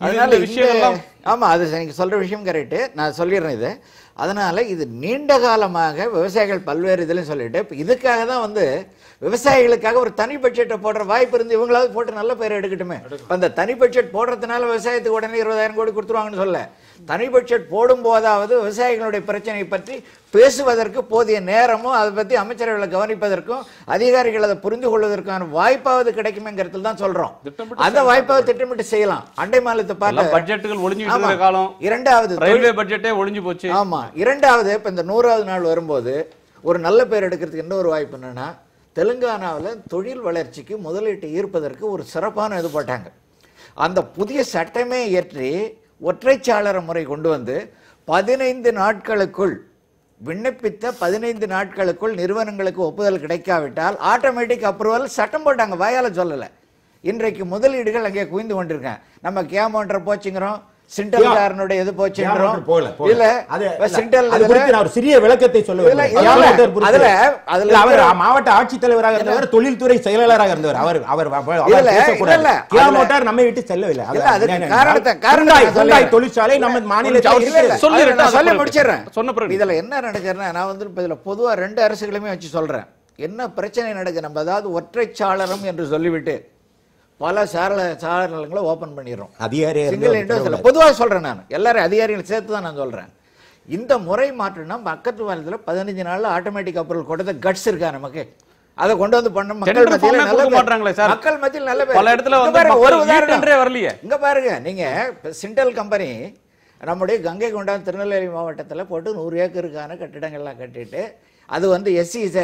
அதனால விஷயம் ஆமா, அது நீங்க சொல்ற விஷயம் கரெக்ட். நான் சொல்லிடுறேன் இது. அதனால இது நீண்ட காலமாக விவசாயிகள் பல்வேறு இதுலையும் சொல்லிட்டு இதுக்காக தான் விவசாயிகளுக்காக ஒரு தனி பட்ஜெட்டை போடுற வாய்ப்பு இருந்து இவங்களாவது போட்டு நல்ல பேர் எடுக்கட்டுமே. அந்த தனி பட்ஜெட் போடுறதுனால விவசாயத்துக்கு உடனே 20,000 கோடி கொடுத்துருவாங்கன்னு சொல்ல, தனி பட்ஜெட் போடும் போதாவது விவசாயிகளுடைய பிரச்சனையை பற்றி பேசுவதற்கு போதிய நேரமும் அதை பற்றி அமைச்சர்களை கவனிப்பதற்கும் அதிகாரிகள் அதை புரிந்து கொள்வதற்கான வாய்ப்பாவது கிடைக்குமேங்கிறதுல தான் சொல்றோம். அந்த வாய்ப்பாவது திட்டமிட்டு செய்யலாம். அண்டை மாநிலத்தை பார்த்து பட்ஜெட்டுகள் ஒளிஞ்சு இருக்கிற காலம். இரண்டாவது ரயில்வே பட்ஜெட்டே ஒளிஞ்சு போச்சு. ஆமா, இரண்டாவது இப்ப இந்த 100வது நாள் வரும்போது ஒரு நல்ல பேர் எடுக்கிறதுக்கு இன்னொரு வாய்ப்பு என்னன்னா, தெலுங்கானாவில் தொழில் வளர்ச்சிக்கு முதலீட்டை ஈர்ப்பதற்கு ஒரு சிறப்பான இது போட்டாங்க. அந்த புதிய சட்டமே ஏற்றி ஒற்றைச்சாளர முறை கொண்டு வந்து 15 நாட்களுக்குள் விண்ணப்பித்த 15 நாட்களுக்குள் நிறுவனங்களுக்கு ஒப்புதல் கிடைக்காவிட்டால் ஆட்டோமேட்டிக் அப்ரூவல் சட்டம் போட்டாங்க. வாயால சொல்லல. இன்றைக்கு முதலீடுகள் அங்கே குவிந்து கொண்டிருக்கேன். நம்ம கேமோன்ற போச்சுங்கிறோம், சிண்டல்காரனுடைய இது போச்சுன்றோம். இல்ல சிண்டல் ஒரு சிறிய விளக்கத்தை சொல்லுவேன். அதுல மாவட்ட ஆட்சித்தலைவராக இருந்தவர், தொழில்துறை செயலாளராக இருந்தவர். அவர் நம்மை விட்டு செல்லவில்லை. தொழிற்சாலை நம்ம மாநிலத்தில் சொல்லி முடிச்சிடறேன். இதுல என்ன நடக்குதுன்னா, நான் இதுல பொதுவா 2 அரசுகளுமே வச்சு சொல்றேன். என்ன பிரச்சனை நடக்குது, நம்ம அதாவது ஒற்றைச்சாளரம் என்று சொல்லிவிட்டு பல சாளரங்களை ஓபன் பண்ணிடுறோம். பொதுவாக சொல்றேன், நான் எல்லாரும் அதிகாரிகள் சேர்த்து தான் நான் சொல்றேன். இந்த முறை மாற்றினா பக்கத்து மாநிலத்தில் 15 நாள்ல ஆட்டோமேட்டிக் அப்ரூவல் கொடுத்த கட்ஸ் இருக்கா நமக்கு? அதை கொண்டு வந்து பண்ண மக்கள் மத்தியில் நல்ல பல இடத்துல ஒரு உதாரணம் வரலையே. இங்க பாருங்க, நீங்க சிண்டல் கம்பெனி நம்முடைய கங்கை கொண்டான் திருநெல்வேலி மாவட்டத்தில் போட்டு 100 ஏக்கருக்கான கட்டிடங்கள்லாம் கட்டிட்டு அது SEZ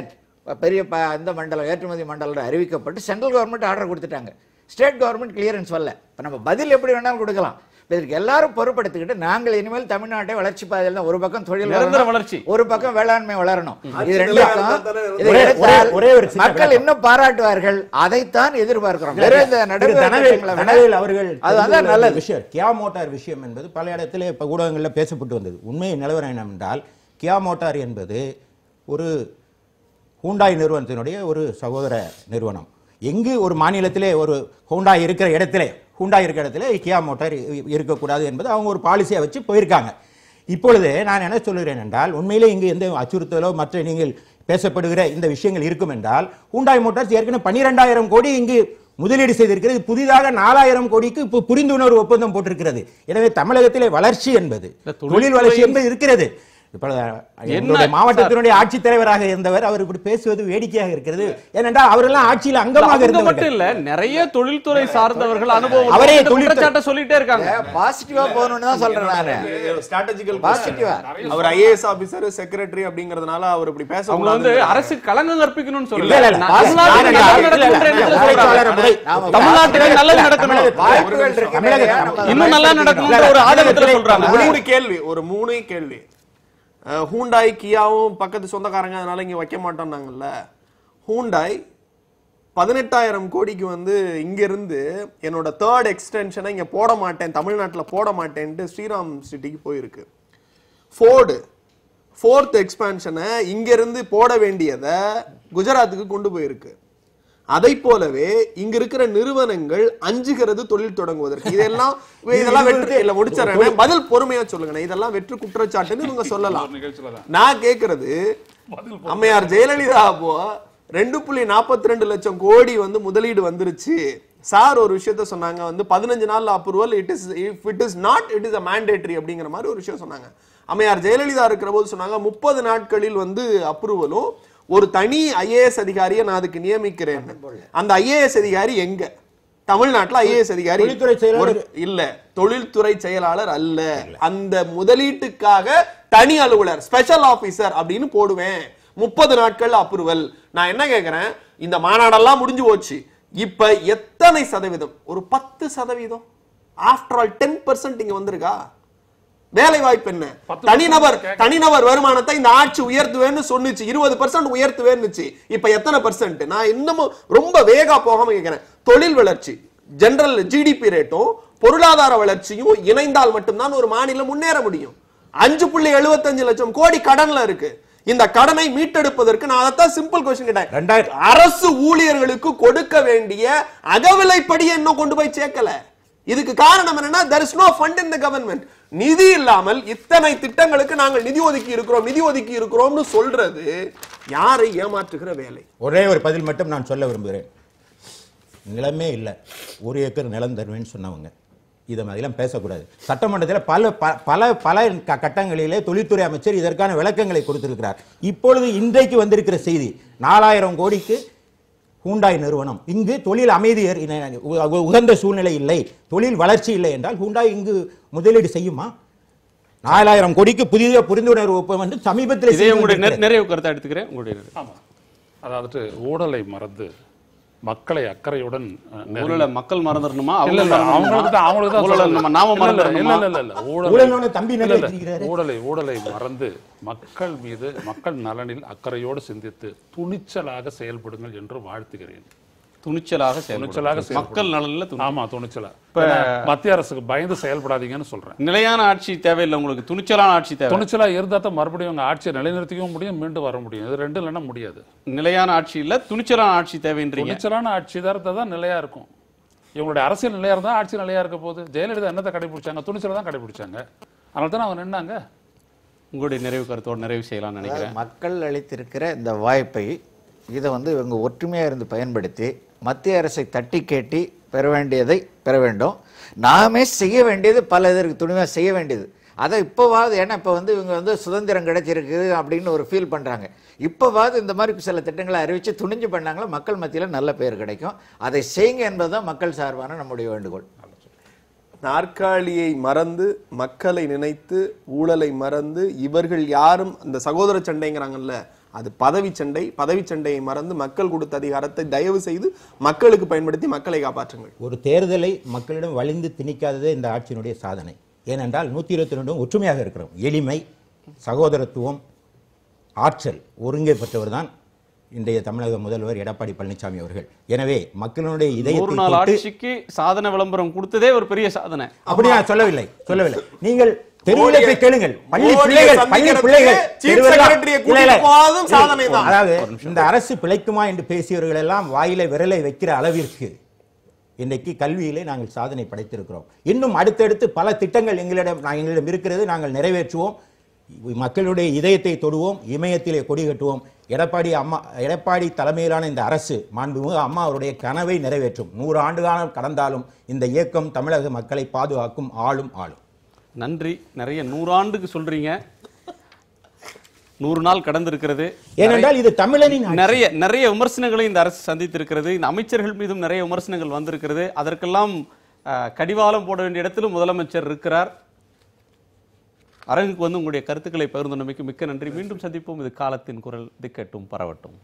பெரிய இந்த மண்டலம் ஏற்றுமதி மண்டலம் அறிவிக்கப்பட்டு சென்ட்ரல் கவர்மெண்ட் ஆர்டர் கொடுத்துட்டாங்க. ஸ்டேட் கவர்மெண்ட் கிளியரன்ஸ் வரல. இப்போ நம்ம பதில் எப்படி வேணாலும் கொடுக்கலாம். இதற்கு எல்லாரும் பொறுப்படுத்திக்கிட்டு நாங்கள் இனிமேல் தமிழ்நாட்டை வளர்ச்சி பாதையில் தான், ஒரு பக்கம் தொழில் வளர்ச்சி, ஒரு பக்கம் வேளாண்மை வளரணும். இது ரெண்டுக்கும் மக்கள் இன்னும் பாராட்டுவார்கள். அதைத்தான் எதிர்பார்க்கிறோம். அவர்கள் நல்ல விஷயம். கியா மோட்டார் விஷயம் என்பது பல இடத்துல இப்ப ஊடகங்களில் பேசப்பட்டு வந்தது. உண்மை நிலவரம் என்னவென்றால், கியா மோட்டார் என்பது ஒரு ஹூண்டாய் நிறுவனத்தினுடைய ஒரு சகோதர நிறுவனம். எங்கு ஒரு மாநிலத்திலே ஒரு ஹூண்டாய் இருக்கிற இடத்துல கியா மோட்டார் இருக்கக்கூடாது என்பது அவங்க ஒரு பாலிசியை வச்சு போயிருக்காங்க. இப்பொழுது நான் என்ன சொல்லுகிறேன் என்றால், உண்மையிலே இங்கு எந்த அச்சுறுத்தலோ மற்ற நீங்கள் பேசப்படுகிற இந்த விஷயங்கள் இருக்கும் என்றால், ஹூண்டாய் மோட்டார்ஸ் ஏற்கனவே 12,000 கோடி இங்கு முதலீடு செய்திருக்கிறது. புதிதாக 4,000 கோடிக்கு இப்போ புரிந்துணர்வு ஒப்பந்தம் போட்டிருக்கிறது. எனவே தமிழகத்திலே வளர்ச்சி என்பது, தொழில் வளர்ச்சி என்பது இருக்கிறது. மாவட்டத்தினுடைய ஆட்சித்தலைவராக இருந்தவர் அவர் இப்படி பேசுவது வேடிக்கையாக இருக்கிறது. ஏனென்றால் அவரெல்லாம் ஆட்சியில் அங்கமாக மட்டும் இல்ல, நிறைய தொழில்துறை சார்ந்தவர்கள் அனுபவம் அவரே தொழிற்சாட்டை சொல்லிட்டே இருக்காங்க. பாசிட்டிவா போகணும்னு தான் சொல்றேன் நானு. ஸ்ட்ராட்டஜிக்கல் பாசிட்டிவா அவர் IAS ஆபீசர் செக்ரட்டரி அப்படிங்கறதுனால அவர் இப்படி பேச அவங்க அரசு களங்கம் கற்பிக்கணும்னு சொல்லல. தமிழ்நாட்டிலே நல்லது நடக்கணும், இன்னும் நல்லா நடக்கணும் ஒரு ஆதங்கத்துல சொல்றாங்க. ஒரு 3 கேள்வி. ஹூண்டாய் கியாவும் பக்கத்து சொந்தக்காரங்க, அதனால இங்க வைக்க மாட்டோம்னாங்கல்ல. ஹூண்டாய் 18,000 கோடிக்கு இங்க இருந்து என்னோட 3rd எக்ஸ்டென்ஷனை இங்க போட மாட்டேன், தமிழ்நாட்டில் போட மாட்டேன்ட்டு ஸ்ரீராம் சிட்டிக்கு போயிருக்கு. ஃபோர்டு 4th எக்ஸ்பான்ஷனை இங்க இருந்து போட வேண்டியதை குஜராத்துக்கு கொண்டு போயிருக்கு. அதை போலவே இங்க இருக்கிற நிறுவனங்கள் அஞ்சுகிறது தொழில் தொடங்குவதற்கு. இதெல்லாம் வெற்றி இல்ல, முடிச்சறேன், பதில் பொறுமையா சொல்லுங்க. இதெல்லாம் வெற்று குற்றச்சாட்டுன்னு இவங்க சொல்லலாம். நான் கேக்குறது, அம்மையார் ஜெயலலிதா 2.42 லட்சம் கோடி முதலீடு வந்துருச்சு. சார் ஒரு விஷயத்த சொன்னாங்க, 15 நாள்ல approval, it is a mandatory அப்படிங்கிற மாதிரி ஒரு விஷயம் சொன்னாங்க. அம்மையார் ஜெயலலிதா இருக்கிற போது சொன்னாங்க 30 நாட்களில் அப்ரூவலும் ஒரு தனி IAS அதிகாரியை நான் அதுக்கு நியமிக்கிறேன். அந்த IAS அதிகாரி எங்க? தமிழ்நாட்டில் IAS அதிகாரி இல்ல, தொழில்துறை செயலாளர் அல்ல, அந்த முதலீட்டுக்காக தனி அலுவலர், ஸ்பெஷல் ஆபீசர் அப்படின்னு போடுவேன். 30 நாட்கள் அப்ரூவல். நான் என்ன கேட்கிறேன், இந்த மாநாடெல்லாம் முடிஞ்சு போச்சு, இப்ப எத்தனை சதவீதம்? ஒரு 10%. ஆஃப்டர் ஆல் 10% இங்க வந்திருக்கா? வேலை வாய்ப்பு என்ன? தனிநபர் வருமானத்தை இந்த ஆட்சி உயர்த்துவேன்னு சொன்னுச்சு, 20% உயர்த்துவேன்னுச்சு. இப்ப எத்தனை %? நான் இன்னமும் ரொம்ப வேகா போகாம கேட்கிறேன். தொழில் வளர்ச்சி, ஜெனரல் ஜிடிபி ரேட்டும் பொருளாதார வளர்ச்சியும் இணைந்தால் மட்டும்தான் ஒரு மாநிலம் முன்னேற முடியும். 5.75 லட்சம் கோடி கடன்ல இருக்கு. இந்த கடனை மீட்டெடுப்பதற்கு நான் அதான் சிம்பிள் क्वेश्चन கேட்டேன். அரசு ஊழியர்களுக்கு கொடுக்க வேண்டிய அகவிலைப்படி இன்னும் கொண்டு போய் சேர்க்கல. இதுக்கு காரணம் என்னன்னா, there is no fund in the government. நிதி இல்லாமல் இத்தனை திட்டங்களுக்கு நாங்கள் நிதி ஒதுக்கி இருக்கிறோம்னு சொல்றது யாரை ஏமாற்றுகிற வேலை? ஒரே ஒரு பதில் மட்டும் நான் சொல்ல விரும்புகிறேன். நிலமே இல்லை, 1 ஏக்கர் நிலம் தருவேன்னு சொன்னவங்க இதை மாதிரிலாம் பேசக்கூடாது. சட்டமன்றத்தில் பல கட்டங்களிலே தொழில்துறை அமைச்சர் இதற்கான விளக்கங்களை கொடுத்திருக்கிறார். இப்பொழுது இன்றைக்கு வந்திருக்கிற செய்தி, 4000 கோடிக்கு ஹூண்டாய் நிறுவனம். இங்கு தொழில் அமைதி உகந்த சூழ்நிலை இல்லை, தொழில் வளர்ச்சி இல்லை என்றால் ஹூண்டாய் இங்கு முதலீடு செய்யுமா? 4000 கோடிக்கு புதிய புரிந்துணர்வு ஒப்பந்தம் வந்து சமீபத்தில் நிறைய கருத்தை எடுத்துக்கிறேன். அதாவது ஊழலை மறந்து மக்களை அக்கறையுடன் மக்கள் மறந்துடணுமா? ஊழலை மறந்து மக்கள் மீது, மக்கள் நலனில் அக்கறையோடு சிந்தித்து துணிச்சலாக செயல்படுங்கள் என்று வாழ்த்துகிறேன். மக்கள் நலன்ல துணிச்சலா. மத்திய அரசுக்கு பயந்து செயல்படாதீங்கன்னு சொல்றேன். நிலையான ஆட்சி தேவையில்லை உங்களுக்கு, துணிச்சலான ஆட்சி தேவை. துணிச்சலா இருந்தா தான் மறுபடியும் உங்க ஆட்சியை நிலைநிறுத்திக்கவும் முடியும், மீண்டும் வர முடியும். இது ரெண்டும் இல்லைன்னா முடியாது. நிலையான ஆட்சி இல்ல, துணிச்சலான ஆட்சி தேவைன்றீங்க. துணிச்சலான ஆட்சி தான் நிலையா இருக்கும். இவங்களுடைய அரசியல் நிலையா இருந்தா ஆட்சி நிலையா இருக்க போது. ஜெயலலிதா என்னத்தை கடைபிடிச்சாங்க? துணிச்சலை தான் கடைபிடிச்சாங்க. அதனால தான் அவங்க நின்னாங்க. உங்களுடைய நிறைவு கருத்தோடு நிறைவு செய்யலாம் நினைக்கிறேன். மக்கள் அளித்திருக்கிற இந்த வாய்ப்பை இதை இவங்க ஒற்றுமையாக இருந்து பயன்படுத்தி மத்திய அரசை தட்டி கேட்டி பெற வேண்டியதை பெற வேண்டும். நாமே செய்ய வேண்டியது பல இதற்கு துணிவாக செய்ய வேண்டியது. அதை இப்போவாது, ஏன்னா இப்போ இவங்க சுதந்திரம் கிடைச்சிருக்கு அப்படின்னு ஒரு ஃபீல் பண்ணுறாங்க. இப்போவாது இந்த மாதிரி சில திட்டங்களை அறிவித்து துணிஞ்சு பண்ணாங்களா மக்கள் மத்தியில் நல்ல பெயர் கிடைக்கும். அதை செய்யுங்க என்பதுதான் மக்கள் சார்பான நம்முடைய வேண்டுகோள். நாற்காலியை மறந்து, மக்களை நினைத்து, ஊழலை மறந்து, இவர்கள் யாரும் அந்த சகோதர சண்டைங்கிறாங்கல்ல, அது பதவி சண்டையை மறந்து மக்கள் கொடுத்த அதிகாரத்தை தயவு செய்து மக்களுக்கு பயன்படுத்தி மக்களை காப்பாற்றுங்கள். ஒரு தேர்தலை மக்களிடம் வலிந்து திணிக்காததே இந்த ஆட்சியினுடைய சாதனை. ஏனென்றால் 122 ஒற்றுமையாக இருக்கிறோம். எளிமை, சகோதரத்துவம், ஆற்றல் ஒருங்கே பெற்றவர் தான் இன்றைய தமிழக முதல்வர் எடப்பாடி பழனிசாமி அவர்கள். எனவே மக்களுடைய இதயத்தை சாதனை விளம்பரம் கொடுத்ததே ஒரு பெரிய சாதனை. அப்படி நான் சொல்லவில்லை. நீங்கள் தெருவிலே போய் கேளுங்கள். பள்ளி பிள்ளைகள் அதாவது இந்த அரசு பிழைக்குமா என்று பேசியவர்கள் எல்லாம் வாயிலை விரலை வைக்கிற அளவிற்கு இன்றைக்கு கல்வியிலே நாங்கள் சாதனை படைத்திருக்கிறோம். இன்னும் அடுத்தடுத்து பல திட்டங்கள் எங்களிடம் இருக்கிறது. நாங்கள் நிறைவேற்றுவோம். மக்களுடைய இதயத்தை தொடுவோம், இமயத்திலே கொடி கட்டுவோம். எடப்பாடி தலைமையிலான இந்த அரசு மாண்புமிகு அம்மா அவருடைய கனவை நிறைவேற்றும். 100 ஆண்டு காலம் கடந்தாலும் இந்த இயக்கம் தமிழக மக்களை பாதுகாக்கும், ஆளும். நன்றி. நிறைய 100 ஆண்டுக்கு சொல்றீங்க, 100 நாள் கடந்திருக்கிறது. ஏனென்றால் இது தமிழனின் நிறைய விமர்சனங்களை இந்த அரசு சந்தித்திருக்கிறது. இந்த அமைச்சர்கள் மீதும் நிறைய விமர்சனங்கள் வந்திருக்கிறது. அதற்கெல்லாம் கடிவாளம் போட வேண்டிய இடத்திலும் முதலமைச்சர் இருக்கிறார். அரங்குக்கு உங்களுடைய கருத்துக்களை பகிர்ந்தமைக்கு மிக்க நன்றி. மீண்டும் சந்திப்போம். இது காலத்தின் குரல், திக்கட்டும் பரவட்டும்.